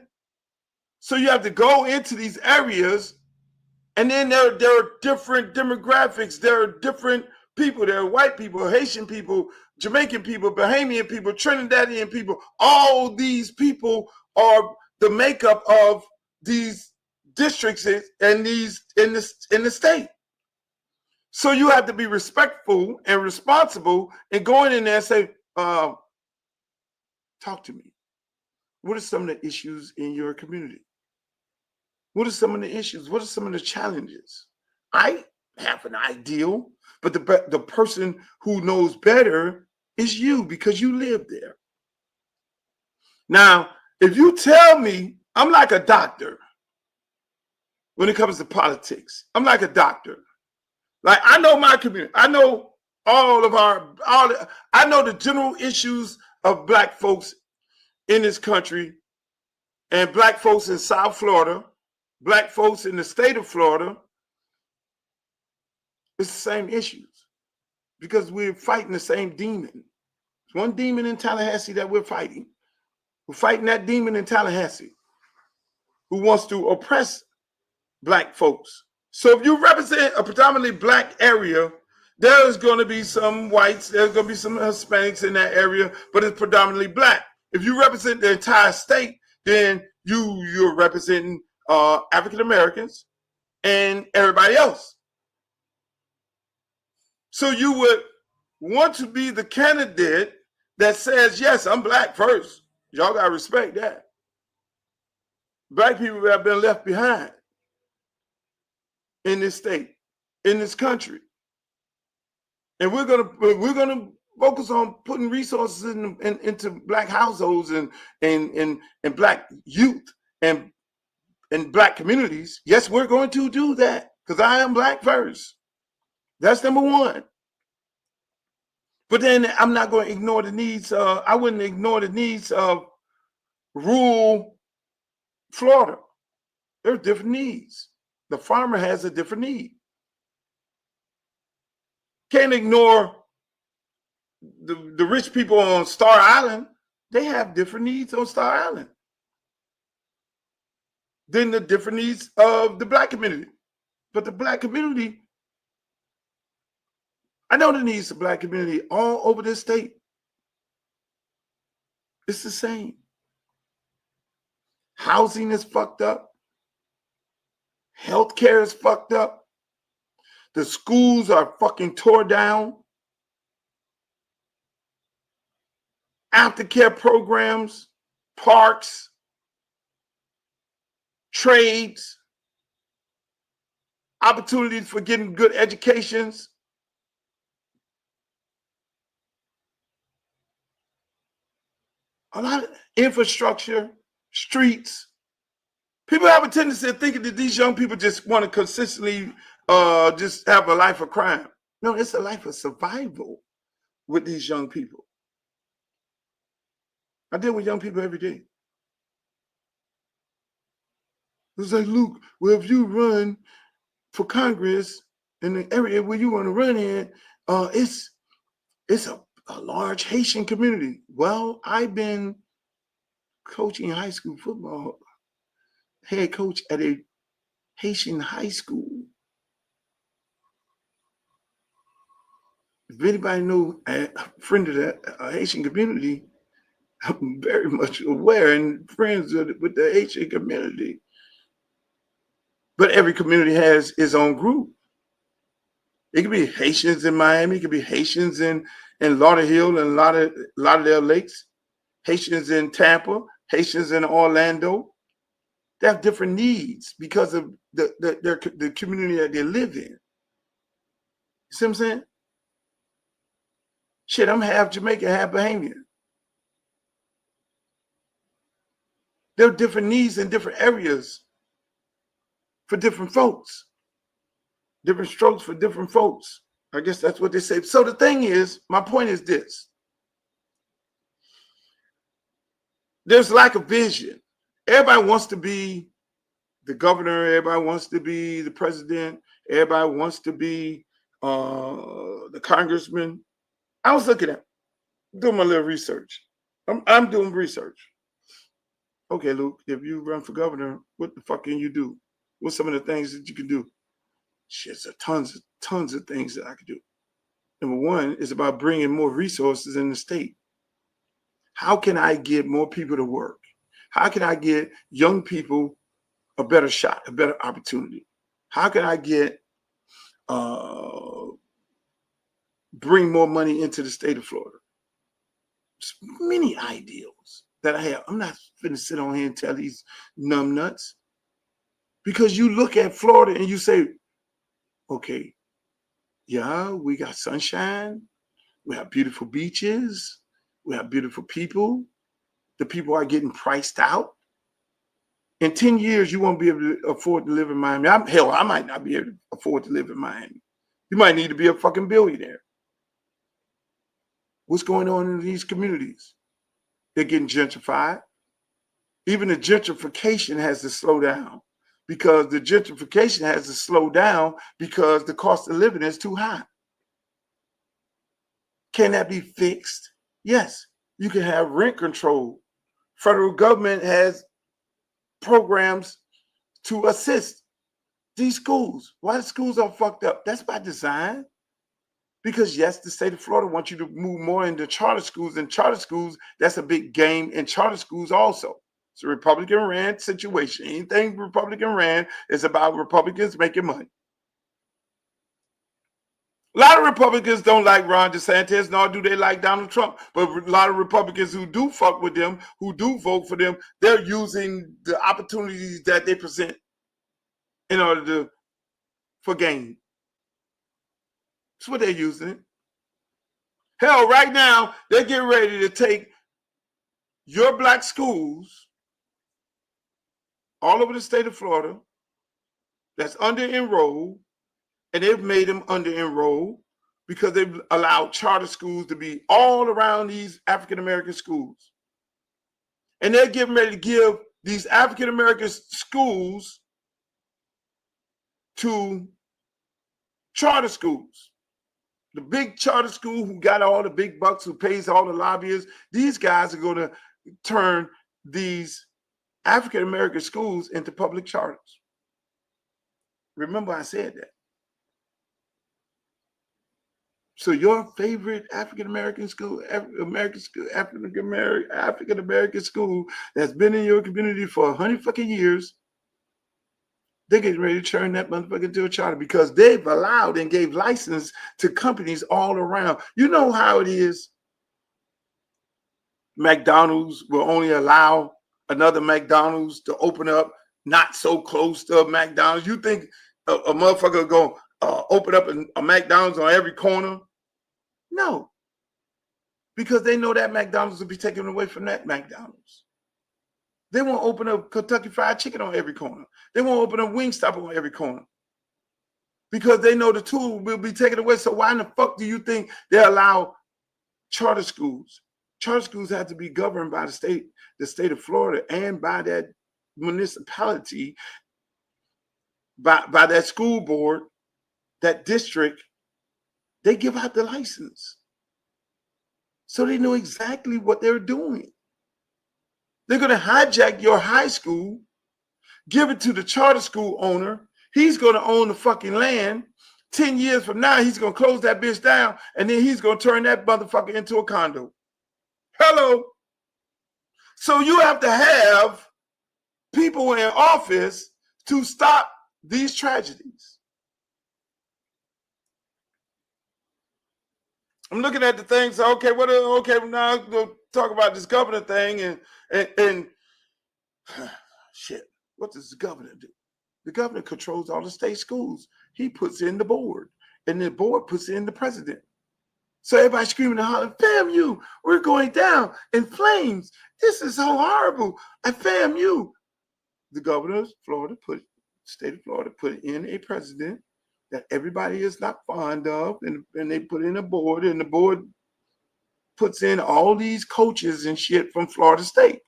So you have to go into these areas, and then there are different demographics. There are different people. There are white people, Haitian people, Jamaican people, Bahamian people, Trinidadian people. All these people are the makeup of these districts and these in the state. So you have to be respectful and responsible and going in there and say, talk to me. What are some of the issues in your community? What are some of the issues? What are some of the challenges? I have an ideal, but the person who knows better is you because you live there. Now, if you tell me, I'm like a doctor when it comes to politics. I'm like a doctor. Like, I know my community. I know I know the general issues of Black folks in this country and Black folks in South Florida, Black folks in the state of Florida. It's the same issues because we're fighting the same demon. There's one demon in Tallahassee that we're fighting. We're fighting that demon in Tallahassee who wants to oppress Black folks. So if you represent a predominantly Black area, there's going to be some whites, there's going to be some Hispanics in that area, but it's predominantly Black. If you represent the entire state, then you're representing African Americans and everybody else. So you would want to be the candidate that says, yes, I'm Black first. Y'all got to respect that. Black people have been left behind in this state, in this country. And we're gonna focus on putting resources into Black households and Black youth and Black communities. Yes, we're going to do that because I am Black first. That's number one. But then I'm not going to ignore the needs. I wouldn't ignore the needs of rural Florida. There are different needs. The farmer has a different need. Can't ignore the rich people on Star Island. They have different needs on Star Island than the different needs of the Black community. But the Black community, I know the needs of the Black community all over this state. It's the same. Housing is fucked up. Healthcare is fucked up. The schools are fucking tore down. Aftercare programs, parks, trades, opportunities for getting good educations. A lot of infrastructure, streets. People have a tendency of thinking that these young people just want to consistently just have a life of crime. No, it's a life of survival with these young people. I deal with young people every day. It's like, Luke, well, if you run for Congress in the area where you want to run in, it's a large Haitian community. Well, I've been coaching high school football, head coach at a Haitian high school. If anybody knows a friend of that Haitian community, I'm very much aware and friends with the Haitian community. But every community has its own group. It could be Haitians in Miami. It could be Haitians in Lauderhill and Lauderdale Lakes. Haitians in Tampa. Haitians in Orlando. They have different needs because of the community that they live in. You see what I'm saying? Shit, I'm half Jamaican, half Bahamian. There are different needs in different areas for different folks. Different strokes for different folks. I guess that's what they say. So the thing is, my point is this. There's lack of vision. Everybody wants to be the governor. Everybody wants to be the president. Everybody wants to be the congressman. I was looking at, doing my little research. I'm doing research. Okay, Luke, if you run for governor, what the fuck can you do? What's some of the things that you can do? Shit, so tons of things that I could do. Number one is about bringing more resources in the state. How can I get more people to work? How can I get young people a better shot, a better opportunity? How can I get bring more money into the state of Florida? There's many ideals that I have. I'm not going to sit on here and tell these numbnuts, because you look at Florida and you say, okay, yeah, we got sunshine, we have beautiful beaches, we have beautiful people. The people are getting priced out. In 10 years, you won't be able to afford to live in Miami. I might not be able to afford to live in Miami. You might need to be a fucking billionaire. What's going on in these communities? They're getting gentrified. Even the gentrification has to slow down, because the gentrification has to slow down because the cost of living is too high. Can that be fixed? Yes. You can have rent control. Federal government has programs to assist these schools. Why the schools are fucked up? That's by design. Because yes, the state of Florida wants you to move more into charter schools, and charter schools, that's a big game in charter schools also. It's a Republican-ran situation. Anything Republican-ran is about Republicans making money. A lot of Republicans don't like Ron DeSantis, nor do they like Donald Trump. But a lot of Republicans who do fuck with them, who do vote for them, they're using the opportunities that they present in order for gain. That's what they're using. Hell, right now, they're getting ready to take your black schools all over the state of Florida that's under-enrolled, and they've made them under-enrolled because they've allowed charter schools to be all around these African-American schools. And they're getting ready to give these African-American schools to charter schools. The big charter school who got all the big bucks, who pays all the lobbyists, these guys are going to turn these African-American schools into public charters. Remember I said that. So your favorite African-American school, African-American school that's been in your community for 100 fucking years, they're getting ready to turn that motherfucker into a charter because they've allowed and gave license to companies all around. You know how it is. McDonald's will only allow another McDonald's to open up not so close to a McDonald's. You think a motherfucker go open up a McDonald's on every corner? No. Because they know that McDonald's will be taken away from that McDonald's. They won't open up Kentucky Fried Chicken on every corner. They won't open up Wingstop on every corner. Because they know the tool will be taken away. So why in the fuck do you think they allow charter schools? Charter schools have to be governed by the state of Florida, and by that municipality, by that school board, that district. They give out the license. So they know exactly what they're doing. They're going to hijack your high school, give it to the charter school owner. He's going to own the fucking land. 10 years from now, he's going to close that bitch down, and then he's going to turn that motherfucker into a condo. Hello. So you have to have people in office to stop these tragedies. I'm looking at the things. Okay, now I'm going to talk about this governor thing and shit. What does the governor do? The governor controls all the state schools. He puts in the board, and the board puts in the president. So everybody's screaming and hollering, FAMU, we're going down in flames. This is so horrible. At FAMU, the governor of Florida state of Florida put in a president that everybody is not fond of, and they put in a board, and the board puts in all these coaches and shit from Florida State.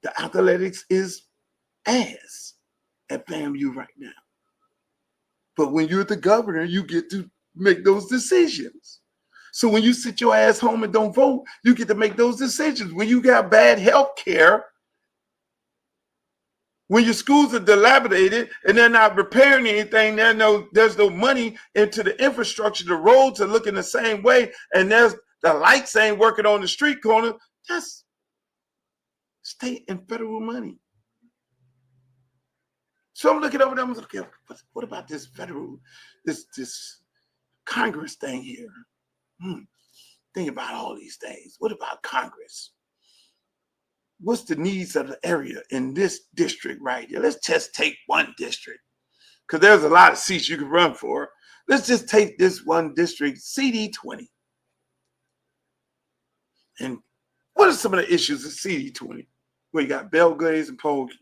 The athletics is ass at FAMU right now. But when you're the governor, you get to make those decisions. So when you sit your ass home and don't vote, you get to make those decisions. When you got bad health care, when your schools are dilapidated and they're not repairing anything, there's no money into the infrastructure, the roads are looking the same way, and there's the lights ain't working on the street corner, that's state and federal money. So I'm looking over there, I'm looking, what about this federal, this Congress thing here? Think about all these things. What about Congress? What's the needs of the area in this district right here? Let's just take one district, because there's a lot of seats you can run for. Let's just take this one district, CD20. And what are some of the issues of CD20? Well, you got Belgrade and Pahokee.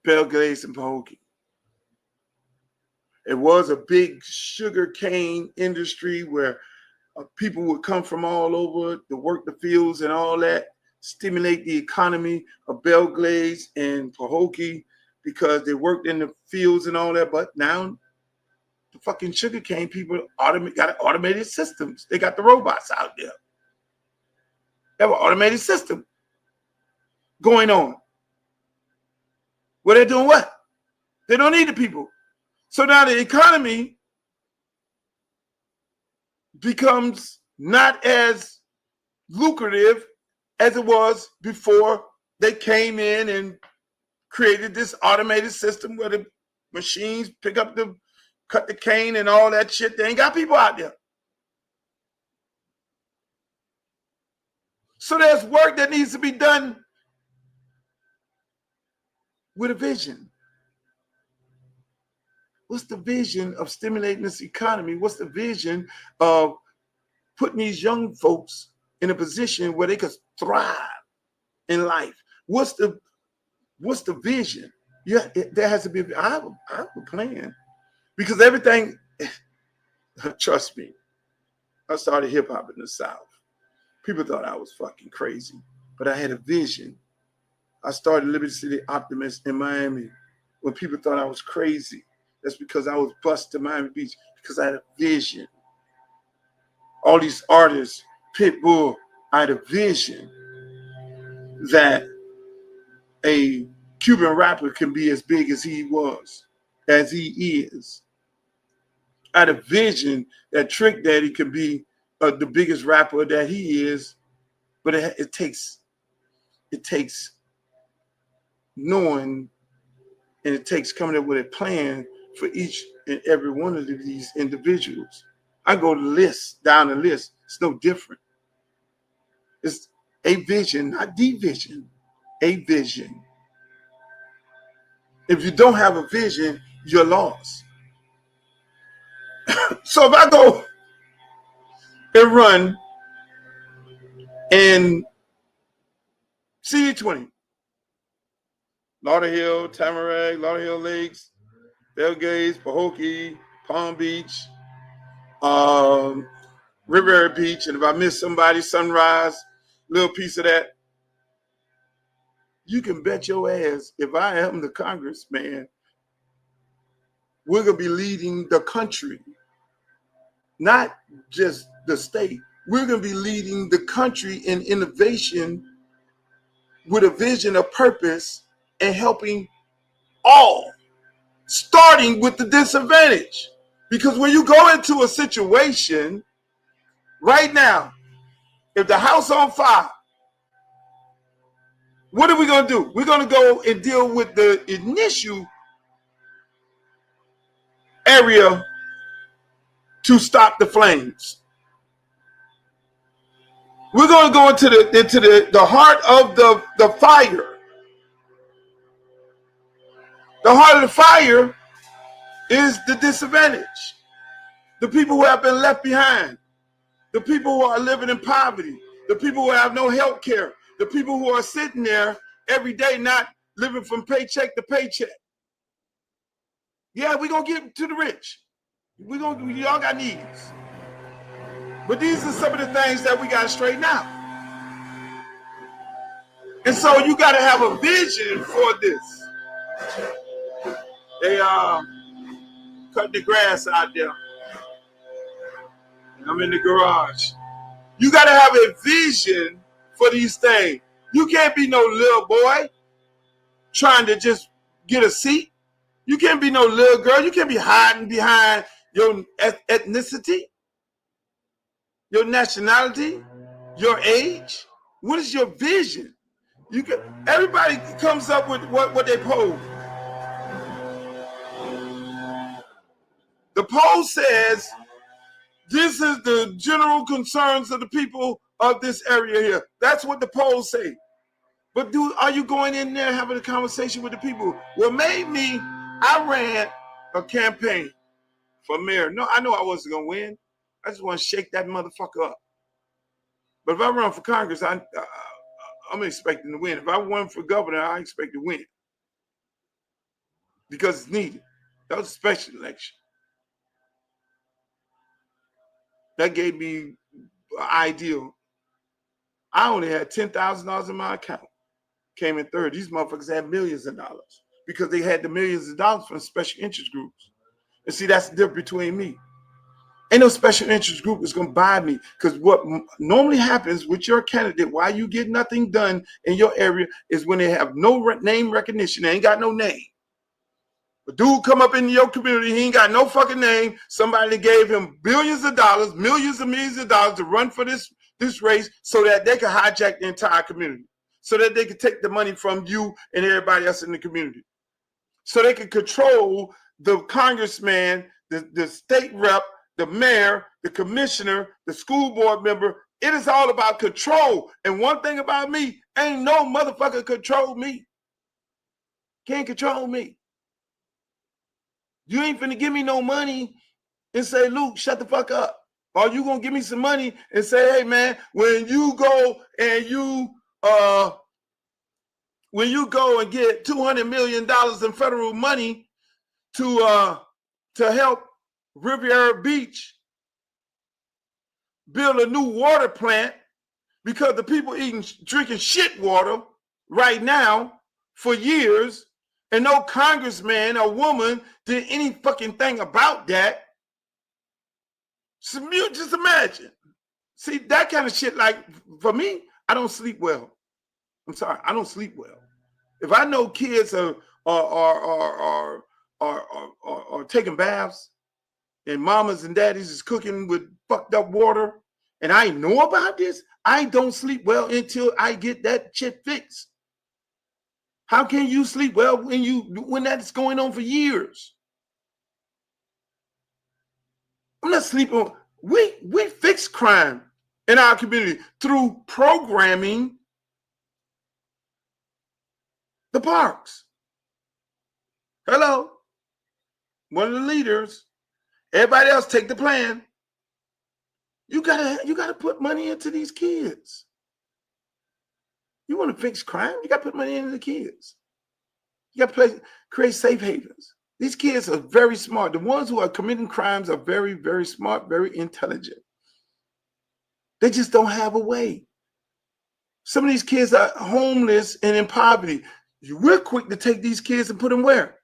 Belgrade and Pahokee. It was a big sugar cane industry where people would come from all over to work the fields and all that, stimulate the economy of Belgrade and Pahokee because they worked in the fields and all that. But now the fucking sugarcane people got automated systems. They got the robots out there. They have an automated system going on. Well, they're doing what? They don't need the people. So now the economy becomes not as lucrative as it was before they came in and created this automated system where the machines cut the cane and all that shit. They ain't got people out there. So there's work that needs to be done with a vision. What's the vision of stimulating this economy? What's the vision of putting these young folks in a position where they could thrive in life? What's the vision? Yeah, there has to be. I have a plan, because everything. Trust me, I started hip hop in the South. People thought I was fucking crazy, but I had a vision. I started Liberty City Optimist in Miami when people thought I was crazy. That's because I was bused to Miami Beach, because I had a vision. All these artists, Pitbull, I had a vision that a Cuban rapper can be as big as he is. I had a vision that Trick Daddy can be the biggest rapper that he is, but it takes knowing, and it takes coming up with a plan for each and every one of these individuals. I go down the list. It's no different. It's a vision, not the vision. A vision. If you don't have a vision, you're lost. So if I go and run in CD20, Lauderhill, Tamarack, Lauderhill Lakes, Belgrade, Pahokee, Palm Beach, Riviera Beach, and if I miss somebody, Sunrise, little piece of that, you can bet your ass, if I am the congressman, we're going to be leading the country, not just the state. We're going to be leading the country in innovation with a vision of purpose and helping all, starting with the disadvantaged. Because when you go into a situation right now, if the house on fire, what are we going to do? We're going to go and deal with the initial area to stop the flames. We're going to go into the heart of the fire. The heart of the fire is the disadvantaged, the people who have been left behind, the people who are living in poverty, the people who have no health care, the people who are sitting there every day not living from paycheck to paycheck. Yeah, we're going to get to the rich. Y'all got needs. But these are some of the things that we got to straighten out. And so you got to have a vision for this. They cut the grass out there. I'm in the garage. You got to have a vision for these things. You can't be no little boy trying to just get a seat. You can't be no little girl. You can't be hiding behind your ethnicity, your nationality, your age. What is your vision? Everybody comes up with what they pose. The poll says this is the general concerns of the people of this area here. That's what the polls say. But are you going in there having a conversation with the people? What made me, I ran a campaign for mayor. No, I know I wasn't going to win. I just want to shake that motherfucker up. But if I run for Congress, I'm expecting to win. If I run for governor, I expect to win. Because it's needed. That was a special election. That gave me an ideal. I only had $10,000 in my account. Came in third. These motherfuckers had millions of dollars because they had the millions of dollars from special interest groups. And see, that's the difference between me. Ain't no special interest group is going to buy me, because what normally happens with your candidate, why you get nothing done in your area, is when they have no name recognition. They ain't got no name. A dude come up in your community, he ain't got no fucking name. Somebody gave him billions of dollars, millions of dollars to run for this race so that they could hijack the entire community, so that they could take the money from you and everybody else in the community, so they could control the congressman, the state rep, the mayor, the commissioner, the school board member. It is all about control. And one thing about me, ain't no motherfucker control me. Can't control me. You ain't finna give me no money and say, Luke, shut the fuck up. Or you gonna give me some money and say, hey man, when you go and get $200 million in federal money to help Riviera Beach build a new water plant, because the people drinking shit water right now for years, and no congressman or woman did any fucking thing about that. So just imagine. See, that kind of shit, like, for me, I don't sleep well. I'm sorry, I don't sleep well. If I know kids are taking baths and mamas and daddies is cooking with fucked up water, and I know about this, I don't sleep well until I get that shit fixed. How can you sleep well when that's going on for years? I'm not sleeping. We fix crime in our community through programming the parks. Hello, one of the leaders. Everybody else take the plan. You gotta put money into these kids. You want to fix crime? You gotta put money into the kids. You gotta create safe havens. These kids are very smart. The ones who are committing crimes are very, very smart, very intelligent. They just don't have a way. Some of these kids are homeless and in poverty. We're quick to take these kids and put them where?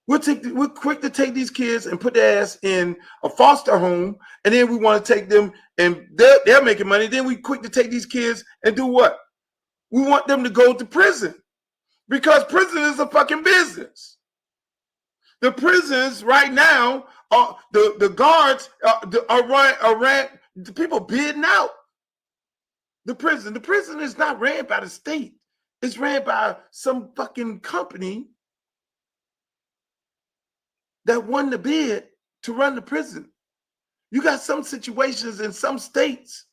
We're quick to take these kids and put their ass in a foster home, and then we want to take them and they're making money. Then we quick to take these kids and do what? We want them to go to prison, because prison is a fucking business. The prisons right now, the guards are the people bidding out the prison. The prison is not ran by the state. It's ran by some fucking company that won the bid to run the prison. You got some situations in some states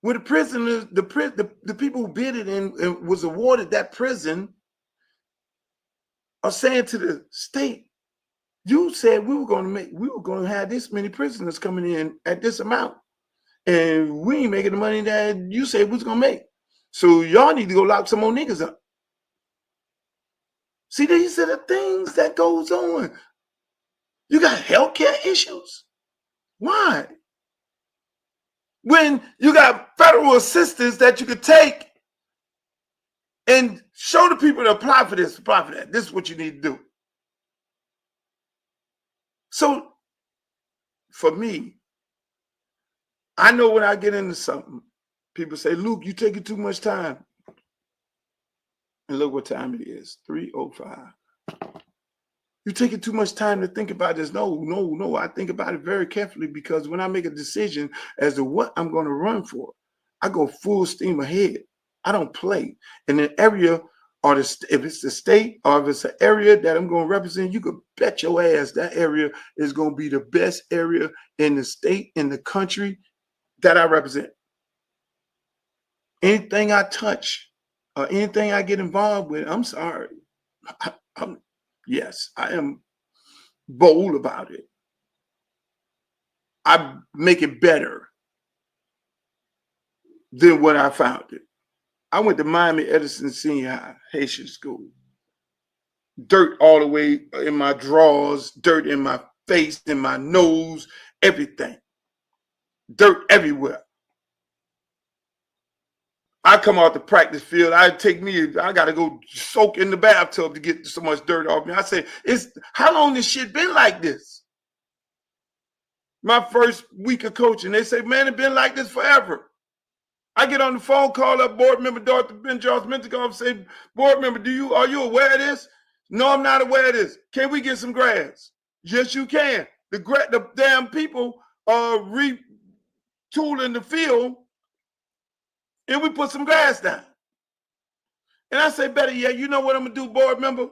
where the prisoners, the people who bid it and was awarded that prison, are saying to the state, you said we were going to have this many prisoners coming in at this amount, and we ain't making the money that you said we was going to make. So y'all need to go lock some more niggas up. See, these are the things that goes on. You got healthcare issues. Why? when you got federal assistance that you could take and show the people to apply for this, apply for that. This is what you need to do. So for me, I know when I get into something, people say, Luke, you taking too much time. And look what time it is, 3:05. You're taking too much time to think about this. No. I think about it very carefully, because when I make a decision as to what I'm going to run for, I go full steam ahead. I don't play. In an area, or if it's the state or if it's an area that I'm going to represent, you could bet your ass that area is going to be the best area in the state, in the country that I represent. Anything I touch or anything I get involved with, I'm sorry. Yes, I am bold about it. I make it better than what I found it. I went to Miami Edison Senior High, Haitian school. Dirt all the way in my drawers, dirt in my face, in my nose, everything. Dirt everywhere. I come out the practice field. I got to go soak in the bathtub to get so much dirt off me. I say, how long this shit been like this? My first week of coaching, they say, man, it's been like this forever. I get on the phone, call up board member Dr. Ben Charles Mintigoff, say, board member, are you aware of this? No, I'm not aware of this. Can we get some grass? Yes, you can. The damn people are retooling the field, and we put some grass down. And I say, better yet, you know what I'm going to do, board member?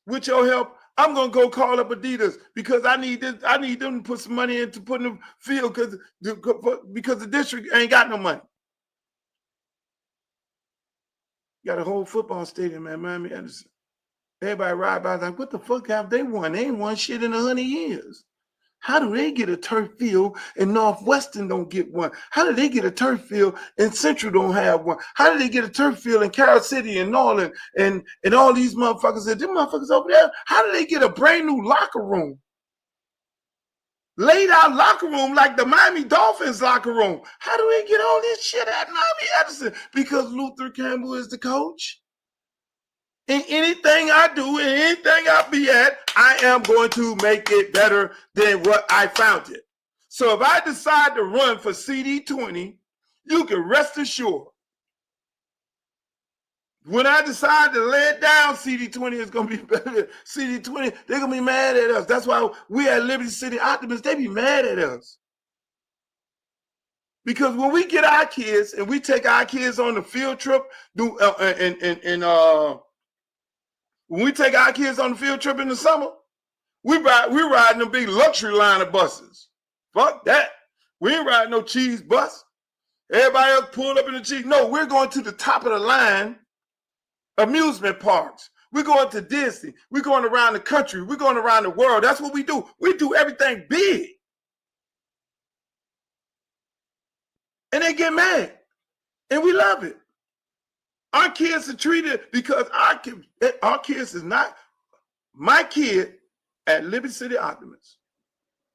With your help, I'm going to go call up Adidas, because I need them to put some money into putting the field, because the district ain't got no money. You got a whole football stadium at Miami Edison. Everybody ride by like, what the fuck have they won? They ain't won shit in 100 years. How do they get a turf field and Northwestern don't get one? How do they get a turf field and Central don't have one? How do they get a turf field in Carol City and Norland and all these motherfuckers? Them motherfuckers over there, how do they get a brand new locker room? Laid out locker room like the Miami Dolphins locker room. How do they get all this shit at Miami Edison? Because Luther Campbell is the coach. And anything I do and anything I be at, I am going to make it better than what I found it. So if I decide to run for CD20, you can rest assured, when I decide to lay it down, CD20 is going to be better than CD20. They're going to be mad at us. That's why we at Liberty City Optimists, they be mad at us. Because when we get our kids and we take our kids on the field trip, when we take our kids on the field trip in the summer, we're riding them big luxury line of buses. Fuck that. We ain't riding no cheese bus. Everybody else pulled up in the cheese. No, we're going to the top of the line amusement parks. We're going to Disney. We're going around the country. We're going around the world. That's what we do. We do everything big. And they get mad. And we love it. Our kids are treated, because our kids is not, my kid at Liberty City Optimists,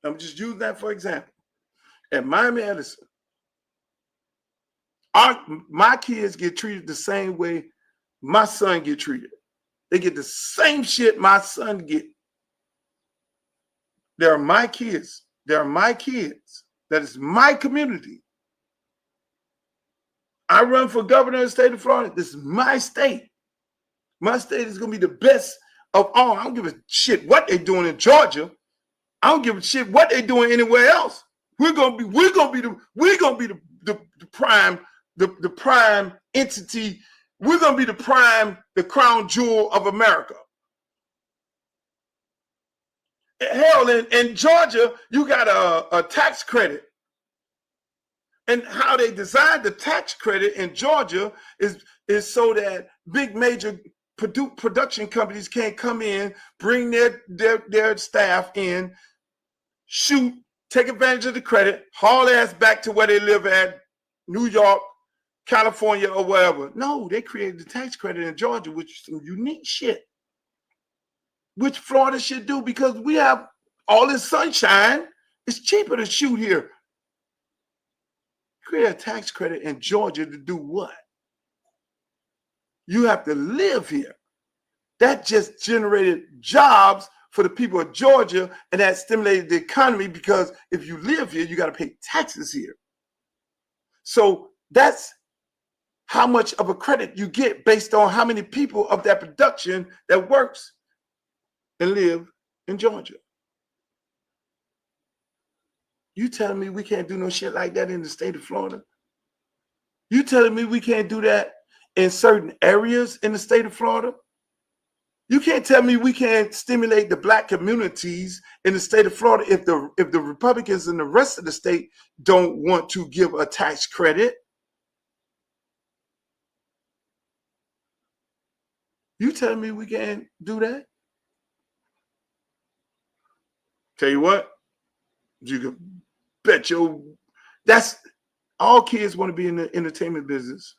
I'm just using that for example, at Miami Edison, my kids get treated the same way my son get treated. They get the same shit my son get. They're my kids. They're my kids. That is my community. I run for governor of the state of Florida. This is my state. My state is going to be the best of all. I don't give a shit what they're doing in Georgia. I don't give a shit what they're doing anywhere else. We're gonna be the prime entity. We're gonna be the crown jewel of America. Hell, in Georgia, you got a tax credit. And how they designed the tax credit in Georgia is so that big major production companies can't come in, bring their staff in, shoot, take advantage of the credit, haul ass back to where they live at, New York, California, or wherever. No, they created the tax credit in Georgia, which is some unique shit, which Florida should do, because we have all this sunshine. It's cheaper to shoot here. create a tax credit in Georgia to do what? You have to live here. That just generated jobs for the people of Georgia, and that stimulated the economy because if you live here, you got to pay taxes here. So that's how much of a credit you get based on how many people of that production that works and live in Georgia. You telling me we can't do no shit like that in the state of Florida? You telling me we can't do that in certain areas in the state of Florida? You can't tell me we can't stimulate the black communities in the state of Florida if the Republicans in the rest of the state don't want to give a tax credit. You telling me we can't do that? Tell you what, you can bet that's all kids want to be in the entertainment business.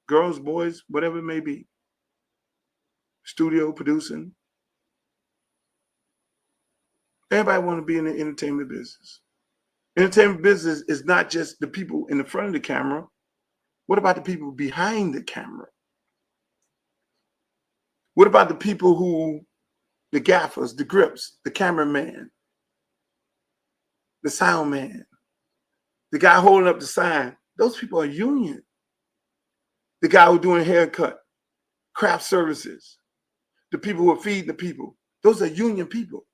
Girls, boys, whatever it may be. Studio producing. Everybody want to be in the entertainment business. Entertainment business is not just the people in the front of the camera. What about the people behind the camera? What about the people who, the gaffers, the grips, the cameraman, the sound man, the guy holding up the sign? Those people are union. The guy who's doing haircut, craft services, the people who are feeding the people. Those are union people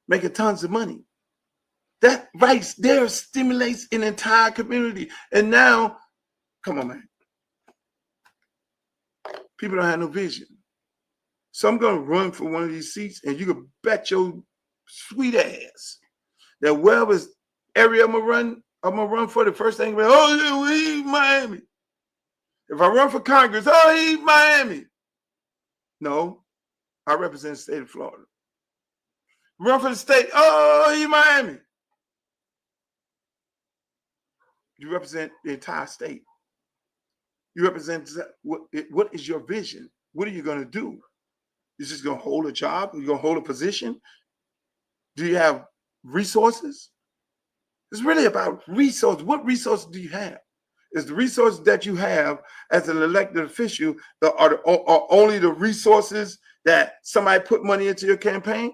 making tons of money. That right there stimulates an entire community. And now, come on, man. People don't have no vision. So I'm going to run for one of these seats, and you can bet your sweet ass that wherever area I'm going to run for, the first thing, oh, he's Miami. If I run for Congress, oh, he's Miami. No, I represent the state of Florida. Run for the state, oh, he's Miami. You represent the entire state. You represent what is your vision? What are you going to do? You're just going to hold a job? You're going to hold a position? Do you have resources? It's really about resources. What resources do you have? Is the resources that you have as an elected official are only the resources that somebody put money into your campaign?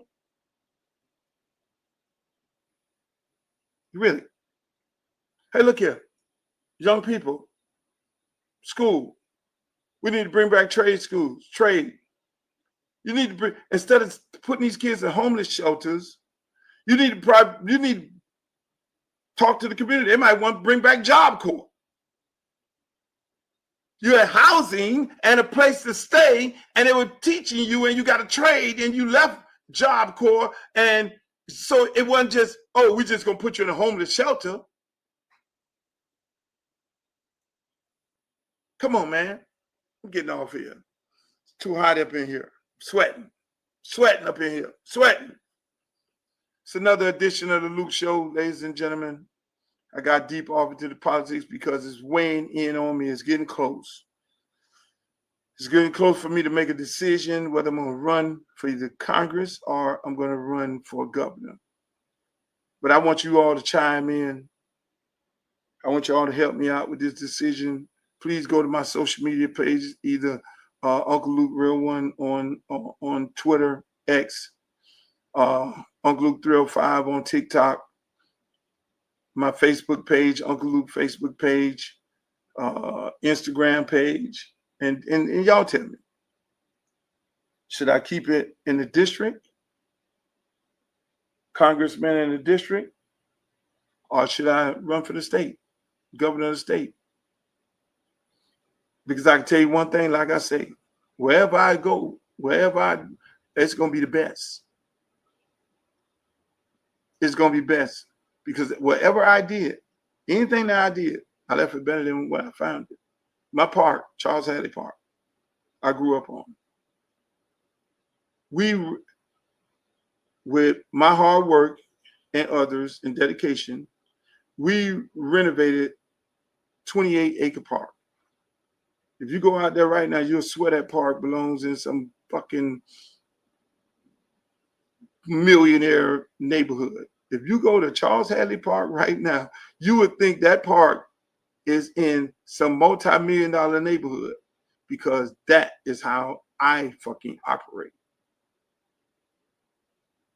Really? Hey, look here. Young people, school. We need to bring back trade schools, trade. You need to bring, instead of putting these kids in homeless shelters, you need to talk to the community. They might want to bring back Job Corps. You had housing and a place to stay, and they were teaching you, and you got a trade, and you left Job Corps, and so it wasn't just, oh, we're just gonna put you in a homeless shelter. Come on, man. I'm getting off here. It's too hot up in here. Sweating up in here, sweating. It's another edition of the Luke Show, ladies and gentlemen. I got deep off into the politics because it's weighing in on me. It's getting close. It's getting close for me to make a decision whether I'm going to run for either Congress or I'm going to run for governor. But I want you all to chime in. I want you all to help me out with this decision. Please go to my social media pages, either Uncle Luke Real One on Twitter, X, Uncle Luke 305 on TikTok, my Facebook page, Uncle Luke Facebook page, Instagram page, and y'all tell me, should I keep it in the district, congressman in the district, or should I run for the state, governor of the state? Because I can tell you one thing, like I say, wherever I go, it's going to be the best. It's going to be best. Because whatever I did, anything that I did, I left it better than what I found it. My park, Charles Hadley Park, I grew up on. With my hard work and others and dedication, we renovated 28-acre park. If you go out there right now, you'll swear that park belongs in some fucking millionaire neighborhood. If you go to Charles Hadley Park right now, you would think that park is in some multi-million-dollar neighborhood, because that is how I fucking operate.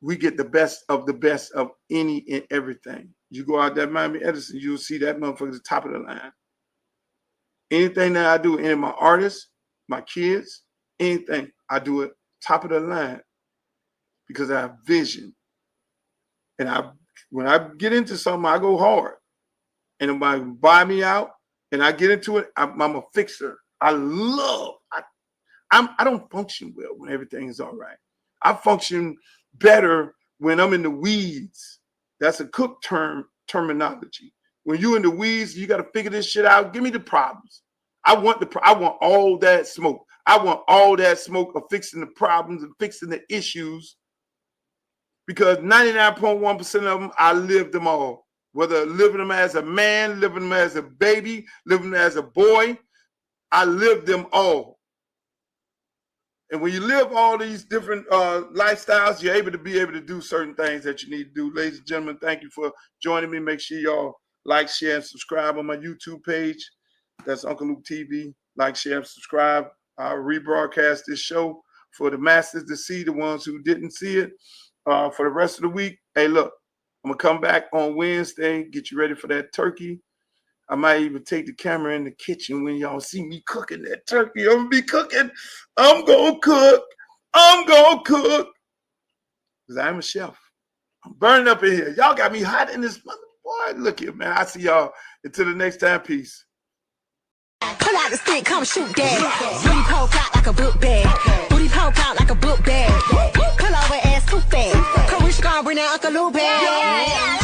We get the best of any and everything. You go out there, Miami Edison, you'll see that motherfucker's top of the line. Anything that I do, any of my artists, my kids, anything, I do it top of the line because I have vision. And when I get into something, I go hard. And if I buy me out and I get into it, I'm a fixer. I don't function well when everything is all right. I function better when I'm in the weeds. That's a cook terminology. When you're in the weeds, you got to figure this shit out. Give me the problems. I want all that smoke. I want all that smoke of fixing the problems and fixing the issues, because 99.1% of them, I live them all. Whether living them as a man, living them as a baby, living them as a boy, I live them all. And when you live all these different lifestyles, you're able to do certain things that you need to do. Ladies and gentlemen, thank you for joining me. Make sure y'all like, share, and subscribe on my YouTube page. That's Uncle Luke TV. Like, share, and subscribe. I'll rebroadcast this show for the masses to see, the ones who didn't see it. For the rest of the week, hey, look, I'm going to come back on Wednesday, get you ready for that turkey. I might even take the camera in the kitchen when y'all see me cooking that turkey. I'm going to be cooking. I'm going to cook. I'm going to cook. Because I'm a chef. I'm burning up in here. Y'all got me hot in this mother. Boy, look here, man. I see y'all. Until the next time, peace. Pull out the stick, come shoot that. Booty poke out like a book bag. Booty poke out like a book bag. Pull over ass too fast. Come we bring that Uncle Luke bag.